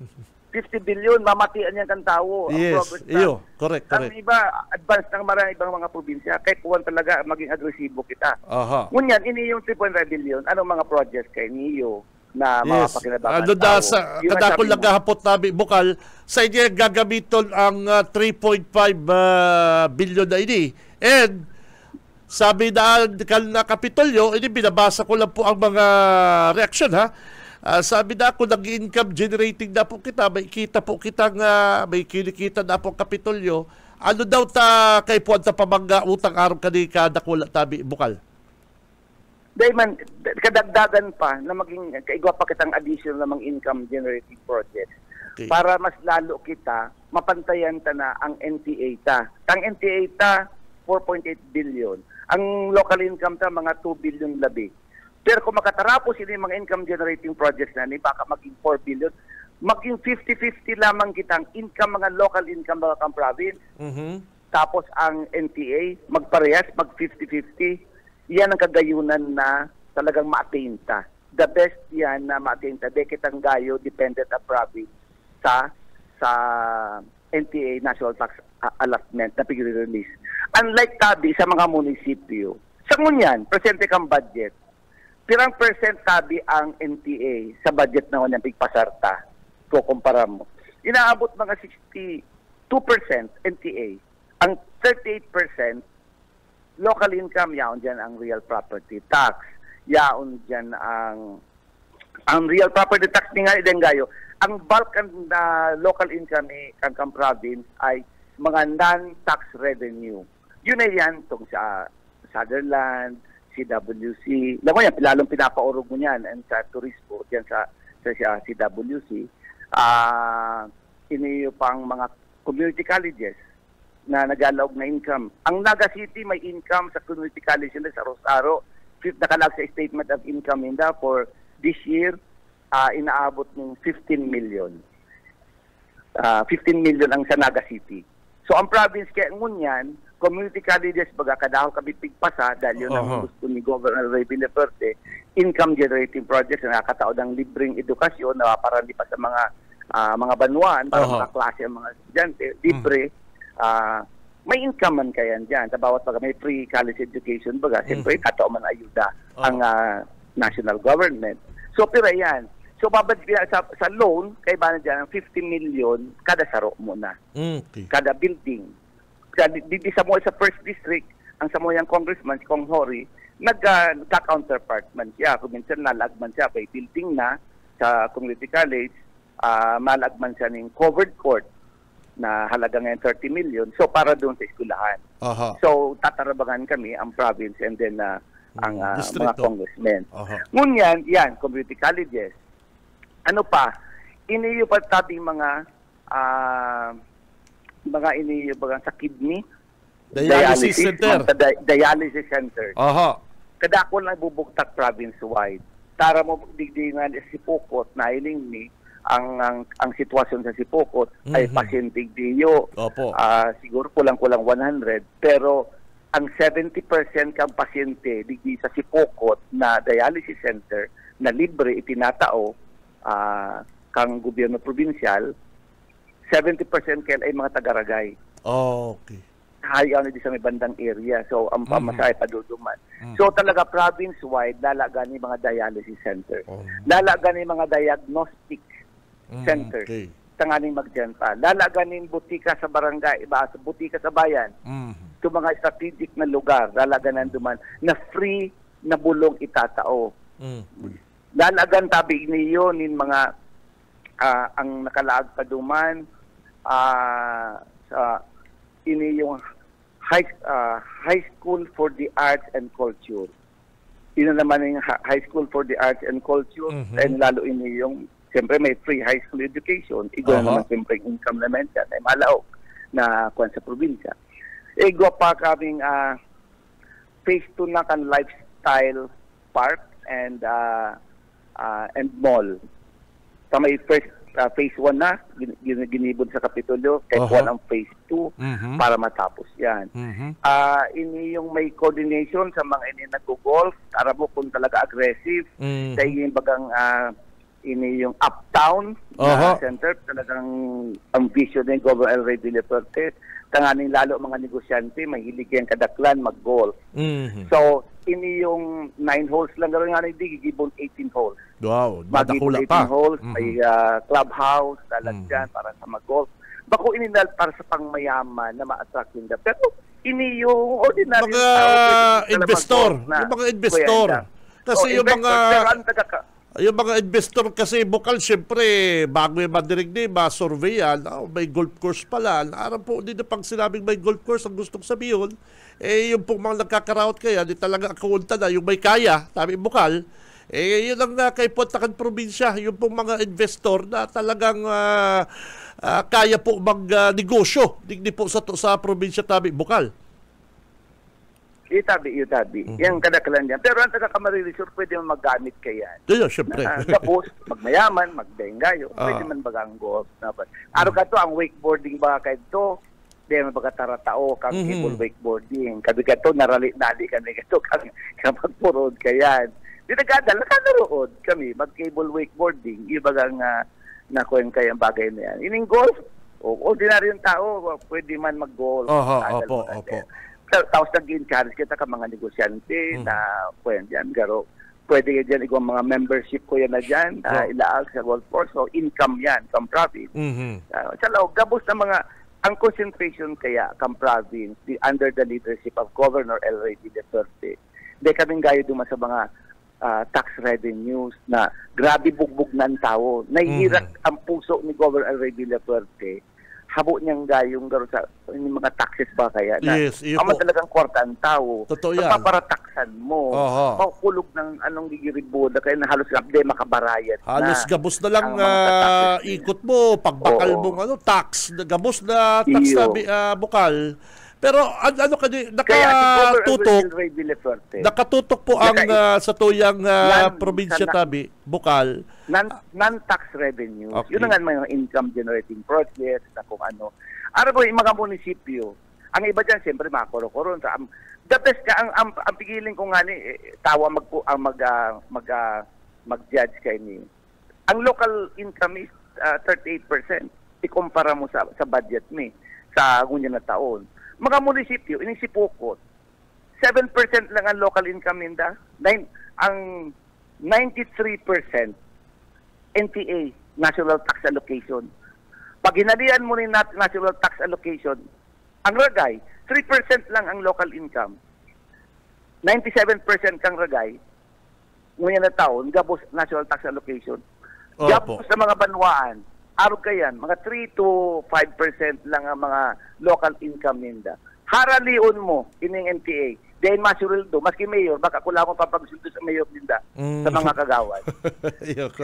50 billion, mamatian yan kang tao. Ang Yes, progress na. iyo. Correct. Ang iba, advance ng marami ibang mga probinsya. Kahit kuwan talaga, maging agresibo kita. Aha. Ngunyan, ini yung 3.5 billion, anong mga projects kay NIO na mga Yes. pakinabangan Ano da sa Yun ang kadakol sabi mo. nagahapot nabi bukal sa inyo gagamiton ang 3.5 billion na ini. And sabi na Kapitolyo, ini binabasa ko lang po ang mga reaksyon ha. Sabi na ako nag-income generating na po kita, may kita po kitang may kinikita na po ang Kapitolyo. Ano daw ta kay puwan ta pamangga utang araw kani kada kula tabi bukal. Dahil man, kadagdagan pa na maging kaigwa pa kitang additional namang income generating projects. Okay. Para mas lalo kita, mapantayan ta na ang NTA ta. Ang NTA ta, 4.8 billion. Ang local income ta, mga 2 billion labi. Pero kung makatarapos ini mga income generating projects na ni, baka maging 4 billion, maging 50-50 lamang kitang income, mga local income mga kang province. Tapos ang NTA, magparehas, mag 50-50. Yan ang kagayunan na talagang ma-attain ta. The best yan na ma-attain ta. De kitang gayo, dependent na province sa NTA, National Tax Allotment na pig-release. Unlike tabi sa mga munisipyo, sa ngunyan, presente kang budget, pirang percent tabi ang NTA sa budget na ngunyan pigpasarta. Kung kumpara mo. Inaabot mga 62% NTA. Ang 38% local income, yaon dyan ang real property tax. Yaon dyan ang real property tax ni nga gayo. Ang bulk na local income ni Kangkang Province ay mga non-tax revenue. Yun na yan tong sa Sutherland, CWC. Alam mo yan, lalong pinapaurog mo yan and sa turismo dyan sa CWC. Iniyo pang mga community colleges na nag-alawag na income. Ang Naga City may income sa community college nila sa Rosaro. Nakalag sa statement of income nila for this year, inaabot ng 15 million. 15 million ang sa Naga City. So ang province kaya ngunyan, community colleges baga kadahaw kami pigpasa dahil yun ang gusto ni Governor Ray Villaferte, income generating projects na nakakatao ng libreng edukasyon na para di pa sa mga banwan, para mga klase ang mga estudyante, libre. May income man kaya dyan. Sa bawat baga may free college education baga, siyempre katao man ayuda ang national government. So pira yan. So babad sa loan, kay ba na dyan, 50 million kada saro muna. Okay. Kada building. Di sa mo sa first district, ang sa mo yung congressman, si Kong Hori, nagka-counterpart man siya. Kung minsan nalagman siya, may building na sa community college, malagman siya ng covered court na halaga ngayon 30 million. So para doon sa eskwelahan. So tatarabangan kami ang province and then ang mga congressmen. Ngunyan, yan, community colleges. Ano pa? Iniyo pa tabing mga iniyo ba sa kidney? Dialysis center. Dialysis center. Kadako lang bubuktak province-wide. Tara mo digdingan si Pukot na iling ni ang sitwasyon sa Sipokot ay pasyente diyo. Siguro kulang-kulang 100 pero ang 70% kang pasyente digdi sa Sipokot na dialysis center na libre itinatao kang gobyerno probinsyal, 70% kaya ay mga taga-Ragay. Okay. Hayaw na di sa may bandang area. So, ang pamasahe paduduman. So, talaga province-wide, lalagan ni mga dialysis center. Lalagan ni mga diagnostic center. Okay. Tanganing magjenta. Lalaganin butika sa barangay, iba sa butika sa bayan. Ito mga strategic na lugar, lalaganan duman na free na bulong itatao. Lalagan tabi niyo nin mga ang nakalaag pa duman sa ini yung high school for the arts and culture. Ino naman yung high school for the arts and culture and lalo ini yung siyempre may free high school education. Igwa naman siyempre income naman siya na malaok na kwan sa probinsya. Igwa pa kaming phase 2 na kan lifestyle park and mall. Sa may first phase 1 na ginibod sa Kapitolyo, kaya ang phase 2 para matapos yan. Ini yung may coordination sa mga ini nag-golf, para mo kung talaga aggressive, sa yung bagang ini yung uptown Aha. na center, talagang ang vision ni Governor El Rey Villafuerte, tanganing lalo mga negosyante, mahilig yan kadaklan, mag-golf. Mhm. So, ini yung 9 holes lang gano'n nga hindi, gigibon 18 holes. Wow, Magigibon madakula 18 pa. holes, Mhm. may clubhouse, lalagyan para sa mag-golf. Bako ininal para sa pangmayaman na ma-attract nila. Pero ini yung ordinary Mga pwede investor, mag-golf na. yung mga investor. Kasi So, yung mga investor, pero ang yung mga investor kasi bukal, siyempre, bago yung madirig din, ma-survey yan, may golf course pala. Araw po, hindi na pag sinabing may golf course, ang gustong sabihin, yung pong mga nagkakaraot kaya, di talaga akaunta na, yung may kaya, tabi bukal, yun ang kaipuntakan probinsya, yung pong mga investor na talagang kaya po mag-negosyo, hindi po sa probinsya tabi bukal. Itabi. Yan kadakalan yan. Pero ang taga-Camarines Sur, pwede mo maggamit kaya. Yun, siyempre. Tapos, magmayaman, magbengayo, pwede man bagang golf. Araw ka to, ang wakeboarding ba kayo to, di man baga taratao, kang cable wakeboarding. Kabi ka to, nali kami ka to, kang magpurod kayan. Di nagadal, nakanarood kami, mag-cable wakeboarding, yung bagang nakuha kayang bagay na yan. Ining golf, ordinaryong tao, pwede man mag-golf. Opo. Tapos nag-encourage kita ka mga negosyante na pwede yan, garo. Pwede yan igong mga membership ko yan na dyan, ilaag sa golf course. So, income yan, come province. Sa loob, gabos na mga, ang concentration kaya, come province, under the leadership of Governor El Rey Villafuerte, hindi kaming gayo duma sa mga tax revenues na grabe bugbog ng tao. Nahihirap ang puso ni Governor El Rey Villafuerte. Habo niyang gayong garo sa yung mga taxes ba kaya na Yes, ama talagang kwarta ang tao. Totoo yan. Paparataksan mo. Makukulog ng anong gigiriboda kaya na halos hindi makabarayat Halos na. gabos na lang ang mga taxes ikot mo, pagbakal Oo. mong tax, gabos na tax Iyo. na bukal. Pero ano ka di, Kaya si Governor nakatutok, El Rey Villafuerte, nakatutok po ang sa tuyang Nan- probinsya sa- tabi, bukal. non-tax revenues. Okay. Yun nga mga income generating projects na kung ano. Ano po yung mga munisipyo? Ang iba dyan, siyempre, mga koro-koron. The best ka, ang pigiling ko nga ni, tawa mag-judge kayo ni. Ang local income is 38%. Ikumpara mo sa budget ni, sa ngunyan na taon. Mga munisipyo, inisipukot, 7% lang ang local income ninda. Ang 93% NTA, National Tax Allocation. Pag hinalian mo ni National Tax Allocation, ang ragay, 3% lang ang local income. 97% kang ragay, ngunyan na taon, gabos National Tax Allocation. Gabos sa mga banwaan, araw kayan, mga 3 to 5% lang ang mga local income ninda. Haraliun mo, ining NTA, dahil masuril do, maski mayor, baka kulang mo papagsuldo sa mayor ninda, sa mga kagawad.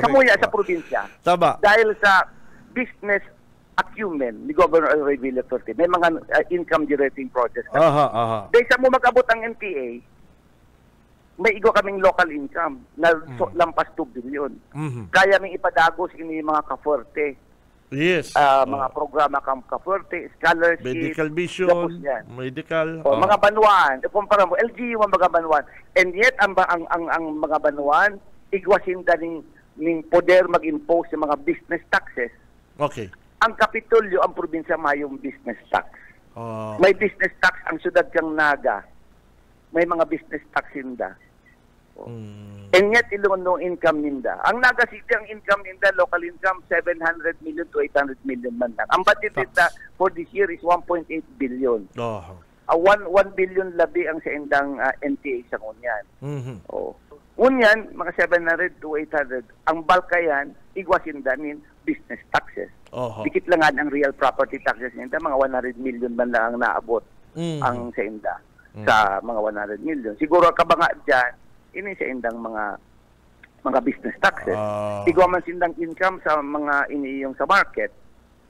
Kamuya sa probinsya. Tama. Dahil sa business acumen ni Governor El Rey Villafuerte, may mga income generating projects. Dahil sa mo mag-abot ang NTA, may igo kaming local income na lampas 2 billion. Kaya may ipadagos ini mga kaforte. Yes. Mga programa kaforte, scholarship, medical vision, medical. Mga banwaan, kumpara mo LGU mga banwaan. And yet ang mga banwaan igwasin ning poder mag-impose ng mga business taxes. Okay. Ang Kapitolyo, ang probinsya mayong business tax. May business tax ang syudad kang Naga. May mga business tax hinda. And yet, Iloilo income ninda. Ang Naga City, ang income ninda, local income, 700 million to 800 million man lang. Ang budget nila for this year is 1.8 billion. 1 billion labi ang sa indang NTA sa ngunyan. Ngunyan, mga 700 to 800. Ang bulk yan, igwasin danin business taxes. Dikit lang ang real property taxes ninda, mga 100 million man lang ang naabot ang sa inda. Sa mga 100 million. Siguro kabanga dyan, ini sa indang mga business taxes. Igwa man sindang income sa mga iniyong sa market.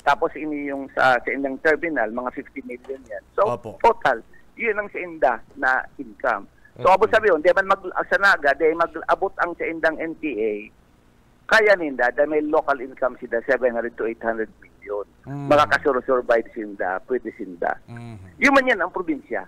Tapos iniyong sa indang terminal, mga 50 million yan. So, total, yun ang sa inda na income. So, abot sabi yun, di man sa Naga, di mag-abot ang sa indang NTA, kaya ninda, dahil may local income sila, 700 to 800 million. Makakasuro-survive sinda, pwede sinda. Yun man yan ang probinsya.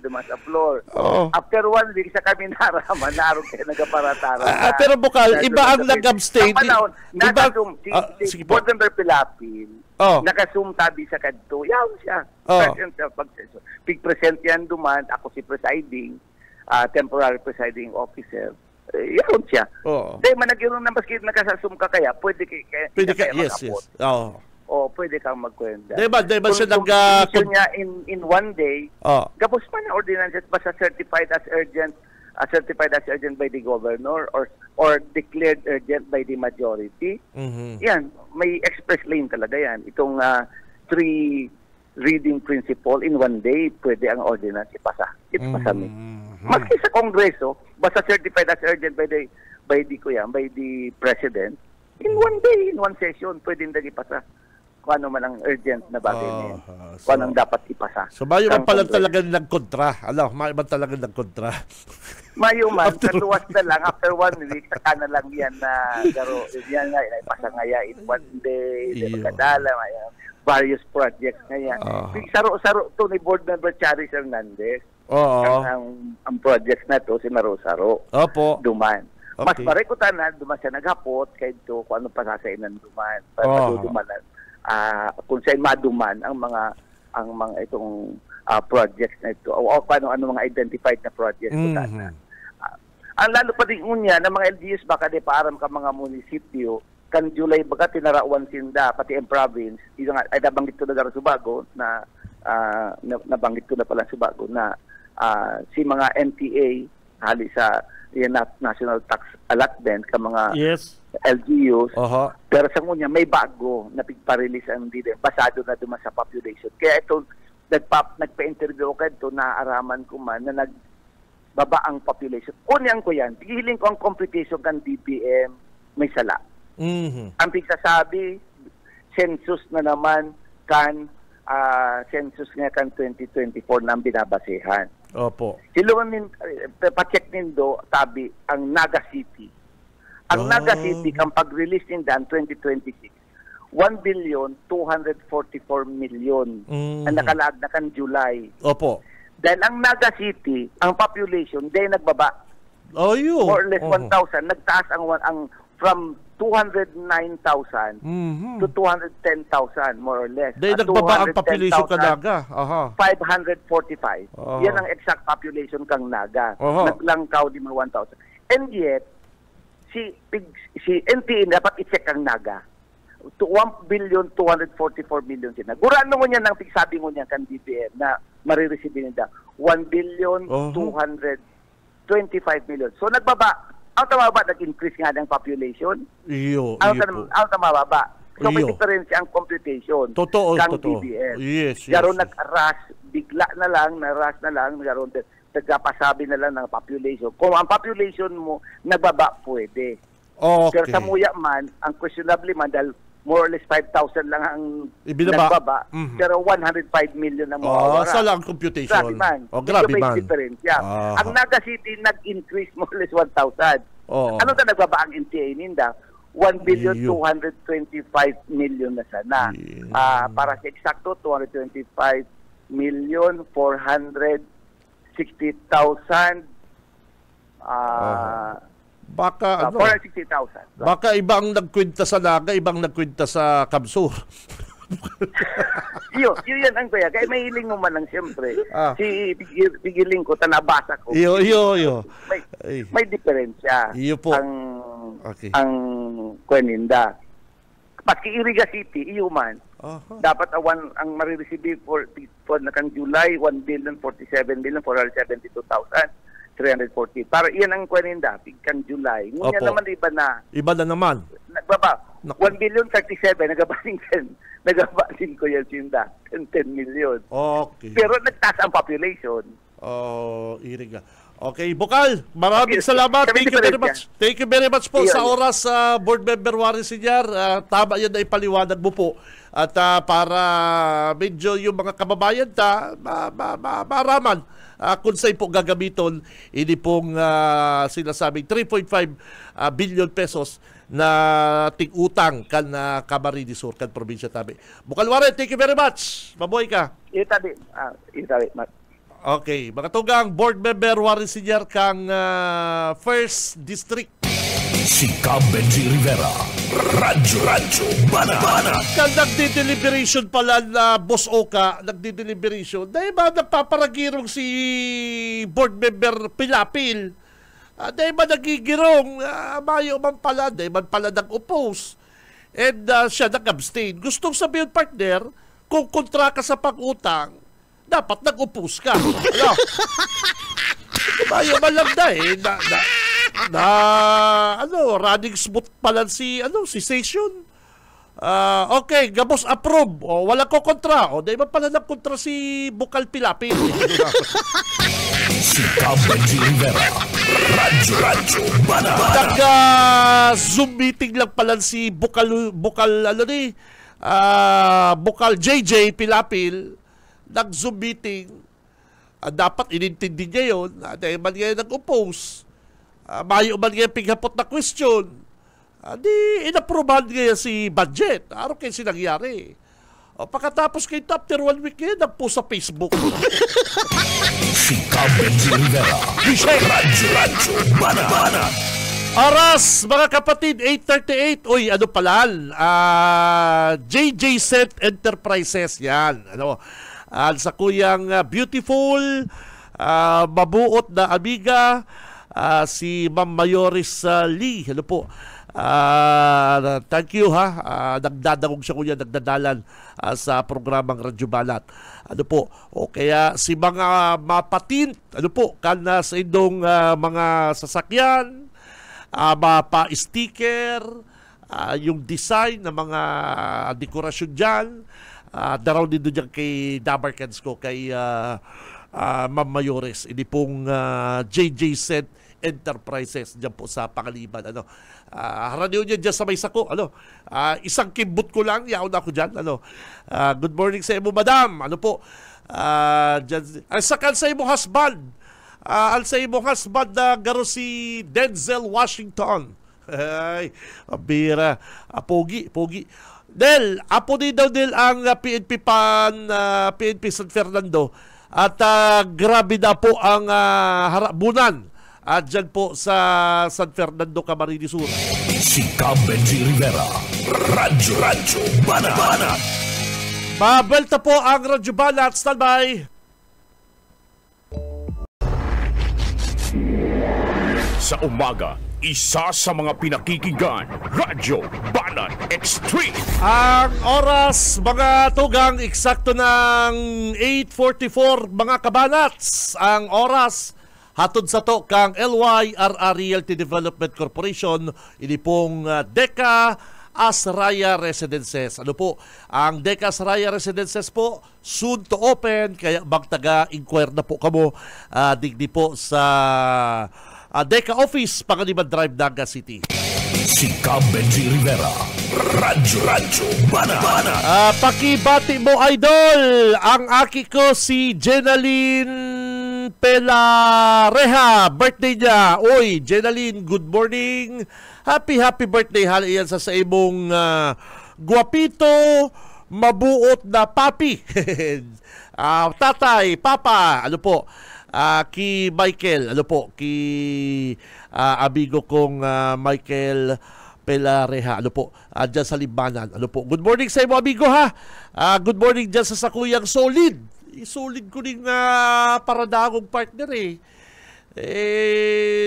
duman sa floor. Oo. After 1 week, sa kami naraman, naroon kayo nagaparatara. Pero Bukal, iba ang nag-abstain. Sa panahon, nakasum, sige po. Board member Pilapil, nakasum tabi sa kadto, yaw siya. Present siya pag-session. Present yan duman, ako si presiding, temporary presiding officer. Yaw siya. Dahil managirong na maski nakasasum ka kaya, pwede ka yes. O pwede kang magkwenta. Diba siya niya in 1 day, gabos pa na ordinance at basta certified as urgent by the governor or declared urgent by the majority. Yan, may express lane talaga yan. Itong 3 reading principle in 1 day, pwede ang ordinance ipasa. Ipasa mo. Maski sa Kongreso, basta certified as urgent by the president, in 1 day, in 1 session, pwede nang ipasa. Kung ano man ang urgent na bagay na yan. Kung anong dapat ipasa. So, mayo man pala talaga nagkontra. Mayo man talaga nagkontra. Mayo man, katuwas na lang, after 1 week, saka na lang yan na, yan nga, ipasa nga yan in 1 day, magkadala, various projects nga yan. Saro-saro to ni Board Member Charis Hernandez. Ang projects na to, sinaro-saro. Duman. Okay. Mas marikutan na, duman siya naghapot, kahit to, kung ano pasasainan duman. Madudumanan. Kung saan maduman ang mga itong projects na ito o paano mga identified na projects ang lalo pa din unya ng mga LGUs baka di paaram ka mga munisipyo kan July baga tinarawan sinda pati ang province ay nabanggit ko na Subago na nabanggit ko na pala Subago na si mga NTA hali sa National Tax Allotment ka mga LGUs, pero sa ngunya may bago na pigpa-release ang dito, basado na duman sa population. Kaya ito, nagpa-interview ko ito, naaaraman ko man na nagbaba ang population. Kunyang ko yan, hihiling ko ang computation kan DBM, may sala. Ang pigsasabi, census na naman kan census nga kan 2024 na ang binabasehan. Silungan pa-check nindo, tabi, ang Naga City. Ang Naga City, kang pag-release nila ang 2026, 1,244,000,000 ang nakalaag na kan July. Dahil ang Naga City, ang population, dahil nagbaba. More or less 1,000. Nagtaas ang from 209,000 to 210,000 more or less. Dahil nagbaba ang population ka Naga. 545. Yan ang exact population kang Naga. Naglangkaw di mga 1,000. And yet, si NTA dapat i-check ang Naga. 1,244,000,000 sila. Gurano mo niya nang sabi mo niya kan DBM na marireceive nila 1,225,000,000. So nagbaba. Ang tamababa nag-increase nga ng population. Ang tamababa. So may difference ang computation. Totoo. DBM. Garo nag-rush, bigla na lang, garon nagpasabi na lang ng population. Kung ang population mo nagbaba, pwede. Pero sa muya man, ang questionable man, dahil more or less 5,000 lang ang Ibinaba. nagbaba, Mhm. pero 105 million ang Oh, mawawala. sa lang computation. Grabe man. Oh, grabe Medyo may man. diferensya. Ah. Ang Naga City nag-increase more or less 1,000. Oo. Ano na nagbaba ang NCA ninda? 1,225 million na sana. Yeah. Para sa eksakto, 225,460,000. Baka, 460,000. baka ibang nagkwenta sa Naga, ibang nagkwenta sa Kamsur. Yun yan ang kaya. Kaya may hiling mo man lang siyempre. Ah. Si pigiling ko, tanabasa ko. Iyo. May diferensya. Iyo po. Okay. Ang kweninda. Paski Iriga City, iyo man. Dapat ang marireceive for na kang July, 1,047,472,340. Para iyan ang kweninda, kang July. Ngunyan Opo. naman iba na. Iba na naman. Nagbaba. Naku. 1,037,000, nagabaling ko yan sinda. 10 million. Okay. Pero nagtaas ang population. Iriga. Okay, Bukal, maraming Okay, salamat. kami Thank you very diferensya. much. Thank you very much po Iyon. sa oras sa Board Member Warren Senior. Tama yan na ipaliwanag mo po. At para medyo yung mga kababayan maraman kung sa'yo po gagamiton, hindi pong sinasabing 3.5 billion pesos na tig-utang kan Camarines Sur, kan probinsya tabi. Bukal Warren, thank you very much. Mabuhay ka. Itabi. Okay, mga tugang Board Member Warren Senior kang First District. Si Benji Rivera. Radyo Banat. Kan nagdi-deliberation pala na Boss Oka, nagdi-deliberation, dahil ba nagpaparagirong si Board Member Pilapil? Dahil ba nagigirong, mayo man pala, dahil man pala nag-oppose. And siya nag-abstain. Gustong sabihin, partner, kung kontra ka sa pag-utang, dapat nag-oppose ka. Ano? Mayo man lang dahil running smooth pala si session. Okay, gabos approve. O, wala ko kontra. O, dahil ba pala nagkontra si Bukal Pilapil? Si Benji Rivera. Radyo Banat. Nag-Zoom meeting lang pala si Bukal JJ Pilapil. Nag-Zoom meeting. Dapat inintindi niya yun. Dahil man ngayon nag-oppose. Mayo man ngayon pighapot na question. Di inapprovehan ngayon si budget. Araw kayo sinangyari. Pagkatapos kay top tier 1 week ngayon, nag-post sa Facebook. Si Benji Rivera. Radyo Banat. Oras, mga kapatid, 8:38. Uy, ano pala? JJ Set Enterprises. Yan. Sa kuyang beautiful, mabuot na amiga, si Ma'am Mayoris Lee. Hello po. Thank you ha. Nagdadagog siya kuya, nagdadalan sa programang Radyo Banat. Ano po? O kaya si mga mapatint, ano po, kana sa indong mga sasakyan, mapa-sticker, yung design ng mga dekorasyon dyan, daraw din doon dyan kay Dabarkans ko, kay Ma'am Mayores. Hindi pong JJ Set Enterprises dyan po sa Pangaliban. Haraniw niyo dyan sa may sako. Isang kimbot ko lang, yaon ako dyan. Good morning sa imo, madam. Ano po? Sakan sa imo husband. Sa imo husband na garo si Denzel Washington. Ay, bira. Pogi. Del, apo din daw ang PNP PNP San Fernando. At grabe na po ang harabunan dyan po sa San Fernando, Camarines Sur. Si Benji Rivera. Radyo Banat. Mabelta po ang Radyo Banat. Standby. Sa umaga, isa sa mga pinakikinggan, Radyo Banat Extreme. Ang oras, mga tugang, eksakto ng 8:44, mga kabanats. Ang oras, hatod sa to kang LYRR Realty Development Corporation, ini pong Deca Asraya Residences. Ano po? Ang Deca Asraya Residences po, soon to open, kaya magtaga-inquire na po kamo digdi po sa Deca Office, Pangaliban Drive, Naga City. Si Benji Rivera. Radyo Banana. Pakibati mo, idol, ang aki ko si Jenaline Pelareha. Birthday niya. Oy, Jenaline, good morning. Happy birthday. Hali yan sa imong guwapito, mabuot na papi. Tatay, papa, ano po, ki Michael, ano po, ki amigo kong Michael Pelareha, ano po, dyan sa Libanan, ano po. Good morning sa iyo, amigo, ha. Good morning dyan sa Sakuyang Solid. Solid ko rin paradagong partner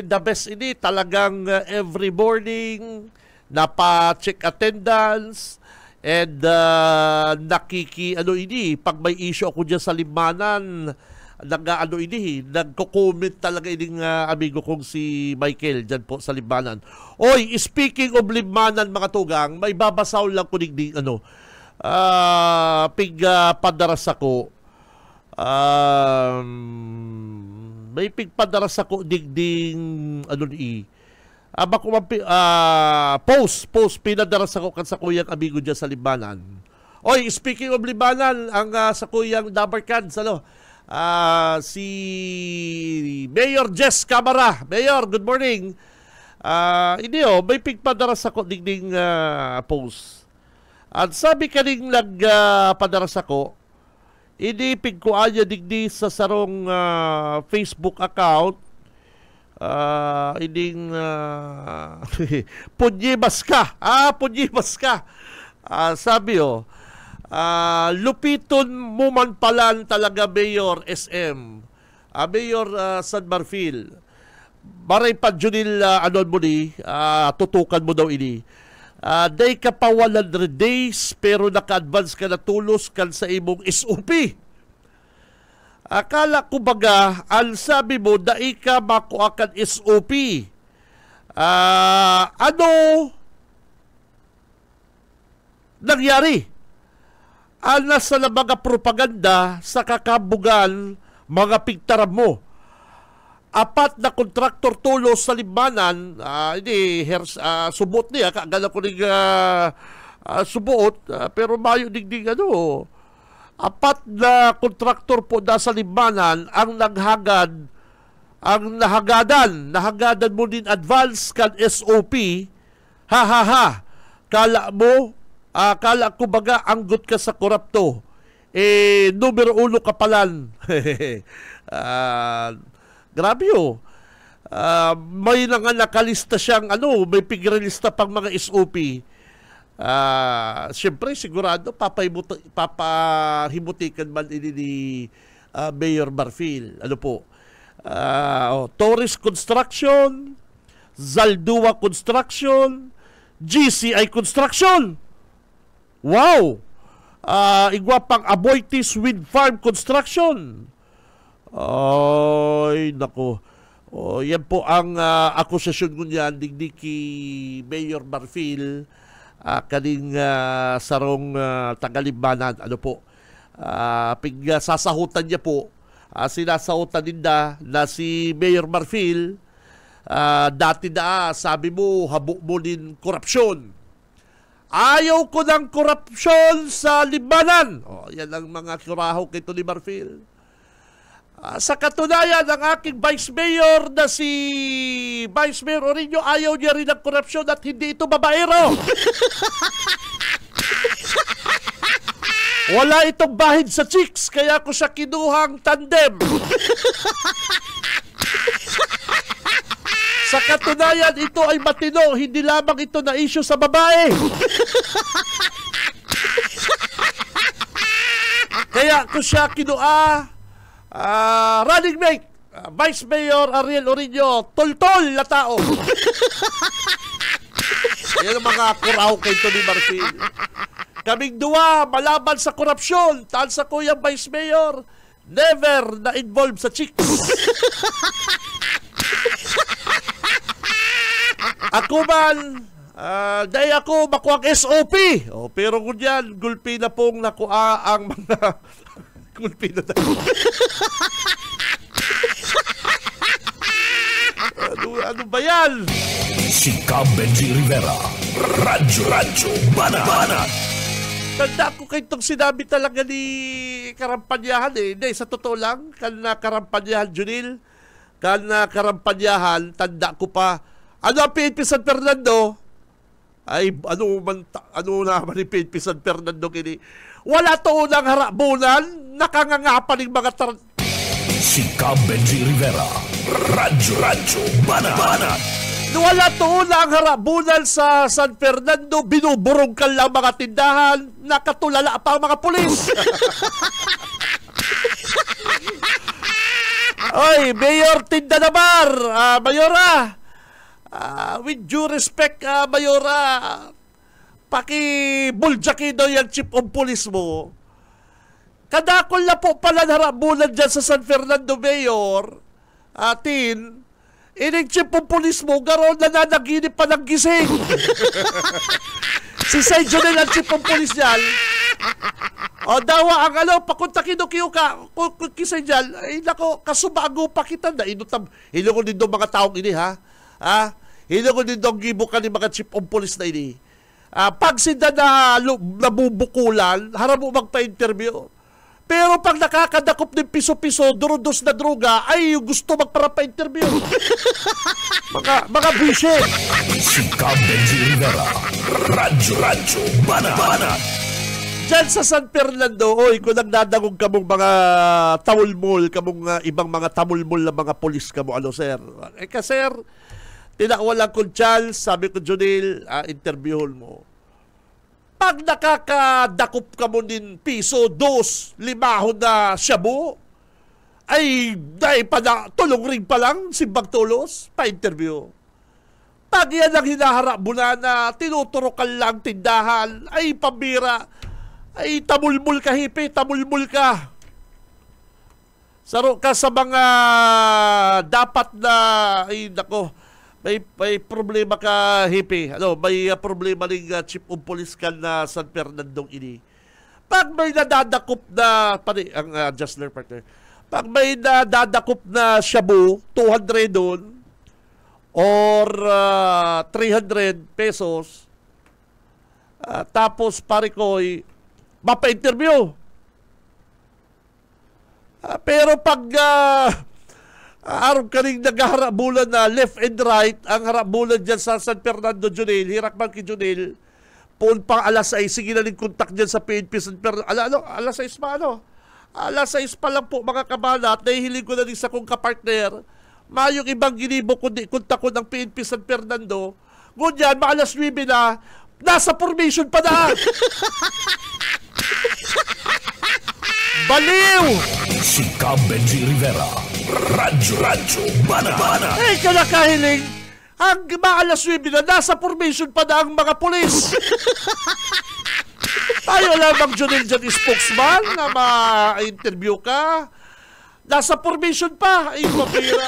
the best ini talagang every morning napa-check attendance and pag may issue ako dyan sa Libanan, nagko-comment talaga ining amigo kong si Michael dyan po sa Libanan. Oy, speaking of Libanan, mga tugang, may babasaw lang ko digdig padaras ako. May padaras ako digding post pinadaras ako kan sa kuyang amigo dyan sa Libanan. Oy, speaking of Libanan, ang sa kuyang Dabarkads, si Mayor Jess Camara. Mayor, good morning. May padaras ako digding post. At sabi kaning nagpadaras ako, inipig ko aya digdi sa sarong Facebook account, Punyibas ka. Punyibas ka. Sabi lupiton mo man palan talaga, Mayor SM. Mayor San Marfil. Maray pa Junil, tutukan mo daw ini. Day ka pa 100 days pero naka-advance ka na tulos kan sa imong SOP. Akala ko baga, ang sabi mo, dai ka makuakan SOP. Ano nangyari? Nasa na mga propaganda sa kakabugan, mga pigtarab mo. Apat na kontraktor tulos sa Libanan, subot niya, kagala ko rin subuot, pero mayo digdig apat na kontraktor po na sa Libanan ang nahagadan mo din advance kan SOP. Kala ko baga anggot ka sa korupto, numero 1 ka palan. Grabe may nakalista siyang may pigrelista pang mga SOP. Siyempre sigurado papahimutikan man ini ni Mayor Marfil. Torres Construction, Zaldua Construction, GCI Construction. Wow! Igwa pang Aboitiz Wind Farm Construction. Ay, nako. Yan po ang akusasyon ko niyan digdi ki Mayor Marfil. Kaning sarong Tagalibanan, sasahutan niya po, sinasahutan din na si Mayor Marfil, dati sabi mo, habok mo din korupsyon. Ayaw ko ng korupsyon sa Libanan. Yan ang mga kuraho kay Tony Marfil. Sa katunayan, ang aking Vice Mayor na si Vice Mayor Orinio, ayaw niya rin ng korupsyon at hindi ito babaero. Wala itong bahid sa chicks, kaya ko siya kinuhang tandem. Sa katunayan, ito ay matino, hindi lamang ito na issue sa babae. Kaya ko siya kinuha running mate, Vice Mayor Ariel Orinio, tol-tol na tao. Yan ang mga kuraw kay Tony Marfil. Kaming duwa, malaban sa korupsyon. Tal sa kuyang Vice Mayor, never na-involve sa chicks. Ako man, dahil ako makuha ang SOP. Pero kung yan, gulpi na pong nakuha ang mga gulpi na tayo. Ano ba yan? Si Benji Rivera, Radyo Banat. Tanda ko kayo itong sinabi talaga ni Karampanyahan eh. Hindi, sa totoo lang, kan na Karampanyahan, Junil, kan na Karampanyahan, tanda ko pa. Ano ang PNP San Fernando? Ay, ano naman ni PNP San Fernando kini? Wala to unang harabunan, nakangangapan ng mga Si Cab Benji Rivera. Radyo Banat. Wala to unang harabunan sa San Fernando, binuburong ka lang mga tindahan, nakatulala pa ang mga pulis. Oy, Mayor Tindanabar, Mayora, with due respect, Mayora, paki-buljaki daw yung chief of police mo. Kadakol na po pala harabunan dyan sa San Fernando, Mayor, atin, ining chief of police mo, garon na nanaginip pa ng gising. Si Sergio nila chief of police yan. O dawa ang pakuntakin do kiyo ka, kisay dyan, ay nako, kasubago pa kita na, hinugon din do mga taong ini, ha? Hinugon din do ang gibo ka ni mga chief of police na ini. Pag sila na nabubukulan, harap mo magpa-interview. Pero pag nakakadakop ng piso-piso, durudos na droga, ay gusto magpara-pa-interview. mga bullshit. Si Cab Benji Rivera. Radyo Banat. Diyan sa San Fernando, oy, kung nagdadagong kamong mga tamulmol, kamong ibang mga tamulmol na mga polis kamo, sir? Sir, tinawalan ko Charles, sabi ko, Junil, interviewon mo. Pag nakakadakop ka mo din piso, 2, 5 na shabu, ay tulong ring pa lang, simbang tulos, pa-interview. Pag yan ang hinaharap mo na tinuturokan lang tindahan, ay pambira, ay tamulmul ka, hipi, tamulmul ka. Saro ka sa mga dapat na, ay nako, may problema ka, hipi. May problema ng chief of police ka na San Fernando ini. Pag may nadadakop na, ang Justler partner, pag may nadadakop na shabu, 200 doon, or 300 pesos, tapos pare ko'y mapa-interview. Pero pag araw ka rin naghaharabulan na left and right, ang harabulan dyan sa San Fernando, Junil, hirak man ki Junil, poon pang alas 6, sige na rin kontak dyan sa PNP San Fernando. Alas 6 pa, alas 6 pa lang po mga kabalat, nahihiling ko na rin sa kong kapartner, mayong ibang ginibo kundi kontak ko ng PNP San Fernando, ngunyan, maalas 9 na, nasa formation pa na. Baliw! Si Cab Benji Rivera. Radyo Banat. Kalakahiling, ang maalas 9 na, nasa formation pa na ang mga polis. Tayo lamang Junil dyan spokesman na ma-interview ka. Nasa formation pa. Ay, mapira.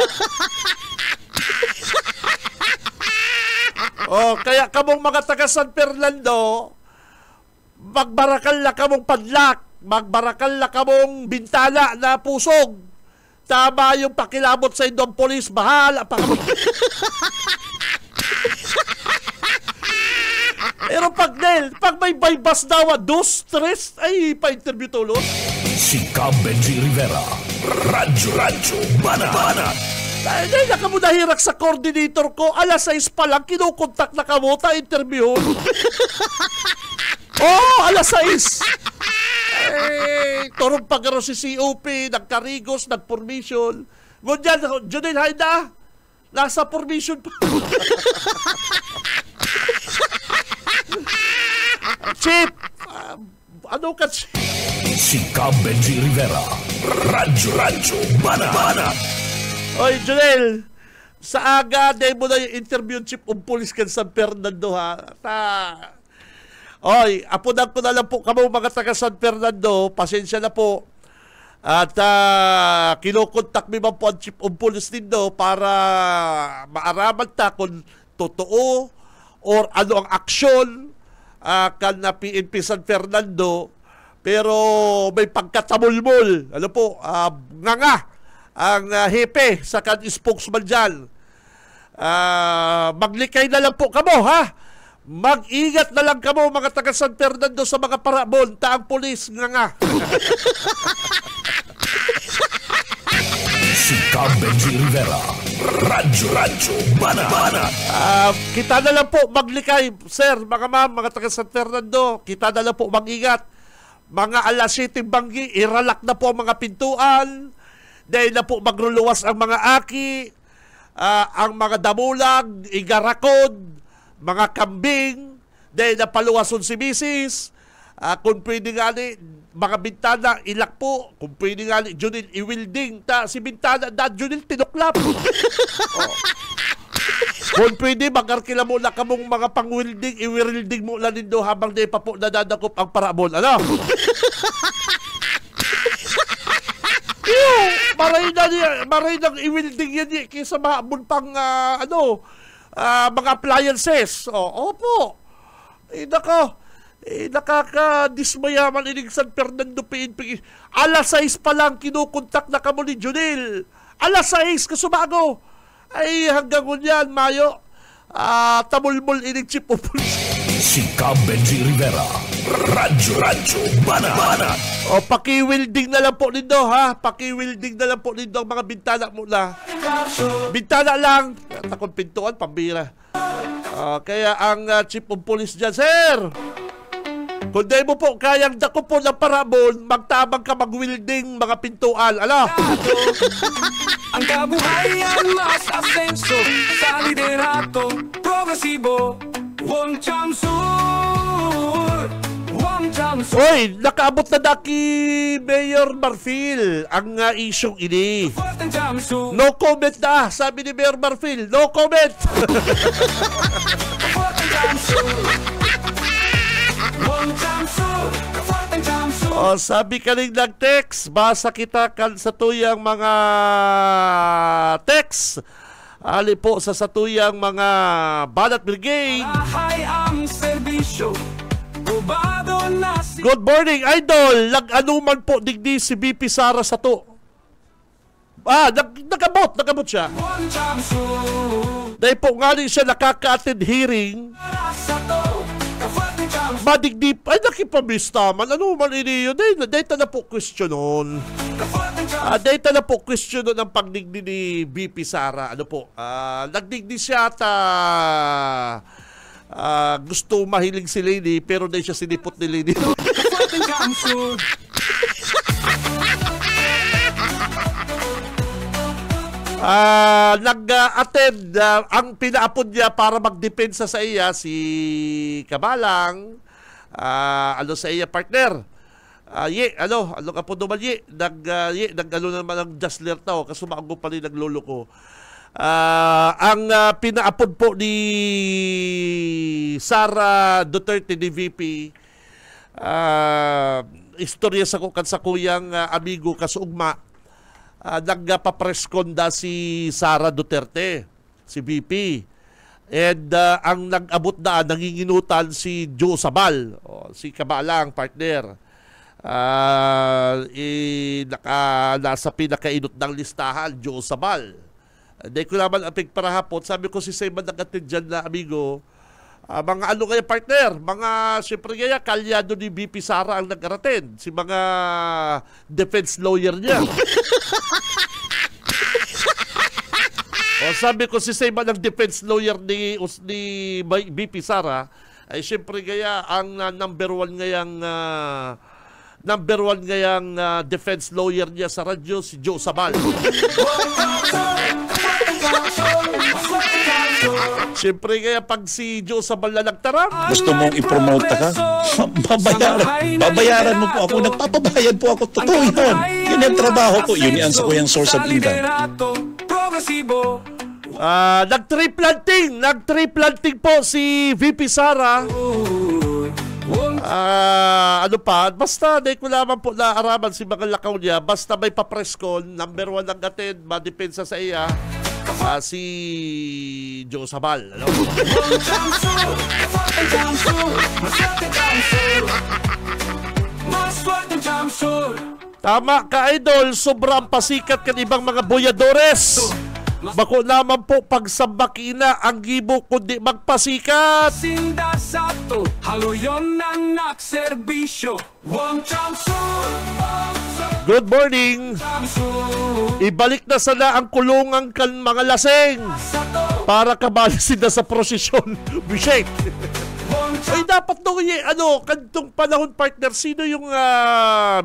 Kaya kamong mga taga San Fernando, magbarakal na kamong padlak, magbarakal na kamong bintana na pusog. Tama yung pakilabot sa indong polis, bahala pa kamo. Pero pag may bypass daw, 2, 3, ay pa-interview tulos. Si Cab Benji Rivera. Radyo Banat. Dahil na kamo nahirak sa coordinator ko, alas 6 pa lang, kinukontak na kamo, ta-interview. Alas 6. Turong pagkaro si COP, nagkarigos, nagformation. Ngunyan, Junil Haida, nasa formation pa. Chip, ano ka, Chip? Si Cab Benji Rivera. Radyo Banat. Oy, Junil, sa aga, dahil mo na yung interview chief of police kan San Fernando, ha? Oy, apunan ko na lang po kamo mga taga San Fernando, pasensya na po. At kinukontak mi man po ang chief of police nindo para maaraman ta kung totoo or ano ang aksyon kan na PNP San Fernando. Pero may pagkatamulmol, nga ang hepe sa kan spokesman dyan. Maglikay na lang po kamo, ha? Mag-ingat na lang kamo mga taga San Fernando sa mga parabon, taang pulis nga. Si Benji Rivera, Radyo Banat. Kita na lang po maglikay, sir, mga ma'am, mga taga San Fernando. Kita na lang po mag-ingat. Mga alas 7 banggi, iralak na po ang mga pintuan. Dahil na po magluluwas ang mga aki, ang mga damulag, igarakod, mga kambing, dahil na paluwason si misis. Kung pwede nga mga bintana, ilak po. Kung pwede nga Junil, i-wielding. Si bintana, Junil, tinuklap. Kung pwede, mag-arkila mo na kamong mga pang-wielding, i-wielding mo na nindo habang di pa po nadadakop ang parabon. Ano? Maray nang i-wielding yan kaysa mahabon pang mga appliances. Opo. Nakaka-dismaya man inig San Fernando PNP. Alas 6 pa lang kinukontak na kamo ni Junil. Alas 6 kasubago. Ay hanggang unyan, Mayo. Tamulmol inig Chief of Police. Si Benji Rivera, Radyo Banat. Paki-wielding na lang po nindo, ha? Paki-wielding na lang po nindo ang mga bintana muna. Bintana lang. Takot pintuan, pambira. Kaya ang Chief of Police dyan, sir, kung di mo po kayang dako po ng parabon, magtabang ka mag-wielding mga pintuan. Ala? Ang kabuhayan mas asenso sa liderato progresibo. Wang Chamsur. Oy, nakaabot na daki Mayor Marfil ang isyong ini. No comment na, sabi ni Mayor Marfil. No comment. Sabi ka rin nag-text, basa kita kan sa tuyang mga text. Ali po sa satuyang mga Banat Brigade. Good morning, Idol. Nag-anuman po digdi si BP Sara sa to. Nagabot siya. Dahil po nga rin siya nakaka-attend hearing. Madigdip, ay nakipabistaman. Ano man iniyo? Dahil na po questionon. Dahil na po questionon ang pagdigdi ni BP Sara. Ano po? Nagdigdi siya at gusto mahiling si Lady pero dahil siya sinipot ni Lady. Nag-attend ang pinaapod niya para magdepensa sa iya si Kabalang. Sa iya partner. Ano ka po naman nag-ano naman ang Jasler tao kasumago pa rin naglolo ko. Ang pinaapod po ni Sara Duterte ni VP, istorya sa kuyang amigo kasugma, nagpapreskonda si Sara Duterte, si VP. And ang nag-abot na, nanginginutan si Joe Sabal, si Kabalang partner. Nasa pinakainot ng listahan, Joe Sabal. Hindi ko naman apig para hapon. Sabi ko si Seyman nag-attend dyan na amigo. Mga ano kaya partner? Mga siyempre kaya kalyado ni BP Sara ang nag-attend. Si mga defense lawyer niya. Sabi ko si Seyman ang defense lawyer ni BP Sara. Ay siyempre kaya ang number one ngayang defense lawyer niya sa radyo si Joe Sabal. Siyempre kaya pag si Joe Sabal na nagtarap, gusto mong i-promote ka? Babayaran mo po ako. Nagpapabayad po ako. Totoo yun. Yun yung trabaho ko. Yun yung ko yung source of income. Nag-tree planting po si VP Sara. Basta dahil ko lamang po naaraman si mga lakaw niya, basta may papreskon, number one ang attend, madepensa sa iya, si Joe Sabal. Ano? Tama ka, Idol, sobrang pasikat kan ibang mga boyadores. Bako naman po pagsambakina ang gibo kundi magpasikat. Sinda sa to, haluyon ng nakserbisyo. Wang chamsur, Good morning. Ibalik na sana ang kulungan kan mga laseng para kabalisin na sa prosesyon. Bishek. Ay, dapat nung kantong panahon, partner, sino yung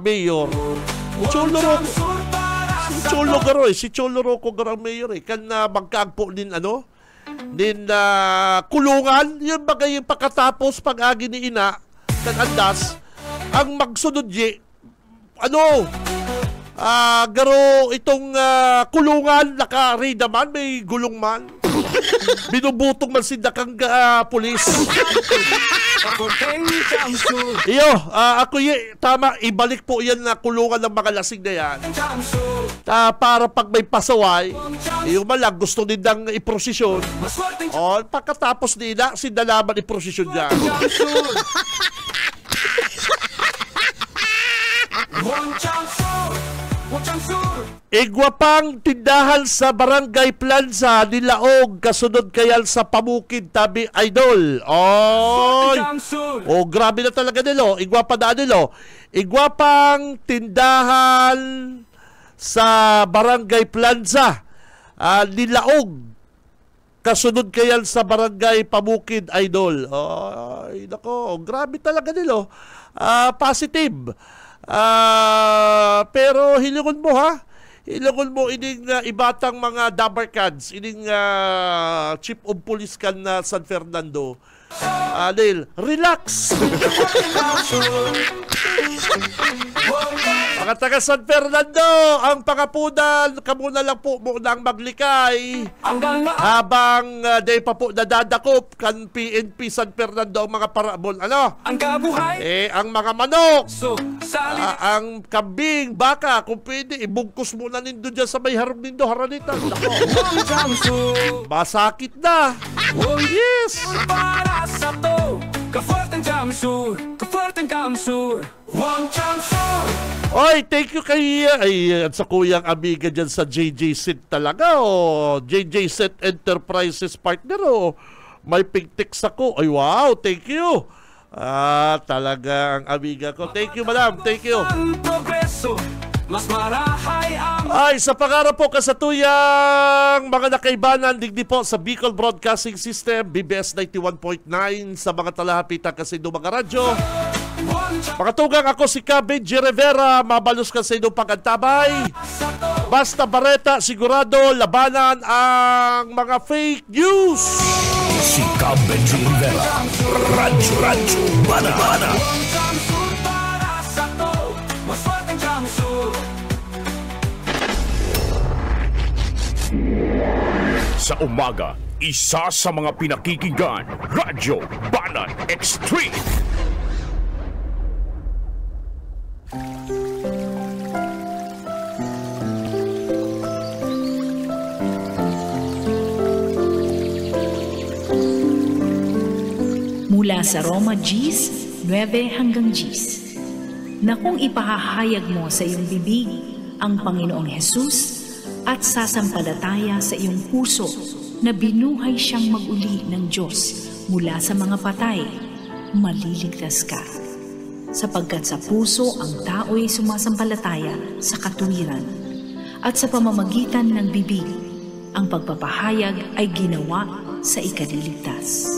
mayor? Si Cholo Rocco ang mayor eh. Kan magkaagpo din kulungan. Yun bagay yung pagkatapos pag-agi ni ina, kan andas, ang magsunod garo itong kulungan, naka-raid naman, may gulong man. Binubutong man sindakang pulis. Iyo, ako tama, ibalik po yan na kulungan ng mga lasing na yan. Para pag may pasaway, yung malang gusto nindang iprosesyon. Pagkatapos nila, sindalaman iprosesyon niya. Igwapang tindahan sa Barangay Plaza Nilaog kasunod kayal sa Pamukid tabi idol. Grabe na talaga nilo. Igwapa na nilo. Igwapang tindahan sa Barangay Plaza Nilaog kasunod kayal sa Barangay Pamukid idol. Nako, grabe talaga nilo. Positive. Pero hilingon mo Ilagol mo ining ibatang mga dabarkads, ining chief of police kan na San Fernando. Relax. Mga taga San Fernando, ang pangapunan, kamuna lang po muna ang maglikay. Habang day pa po nadadakop kan PNP San Fernando ang mga parabol. Ang kabuhay? Ang mga manok, ang kambing, baka, kung pwede, ibungkus muna nindo dyan sa may harong nindo, haranitan. Masakit na. Yes. Para sa to, kaforteng Jamsur, kaforteng Kamsur, Wang Chamsur. Oy, thank you kay at sa kuyang amiga dyan sa JJ Set talaga JJ Set Enterprises partner may pigtiks ako. Ay wow, thank you. Talaga ang amiga ko. Thank you, madam. Thank you. Mas marahay ang... Ay, sa pangarap po kasatuyang mga nakaibanan, digdi po sa Bicol Broadcasting System, BBS 91.9, sa mga talahapita kasi do mga radyo. Pakatugang ako si Benji Rivera, mabalos ka sa inyong pagkantabay. Basta Bareta, sigurado, labanan ang mga fake news. Si Benji Rivera, radyo, bana. Sa umaga, isa sa mga pinakikinggan, Radyo Banat Extreme. Mula sa Roma Gs, 9 hanggang Gs, na kung ipahahayag mo sa iyong bibig ang Panginoong Hesus at sasampalataya sa iyong puso na binuhay siyang mag-uli ng Diyos mula sa mga patay, maliligtas ka. Sapagkat sa puso ang tao'y sumasampalataya sa katuwiran at sa pamamagitan ng bibig, ang pagpapahayag ay ginawa sa ikaliligtas.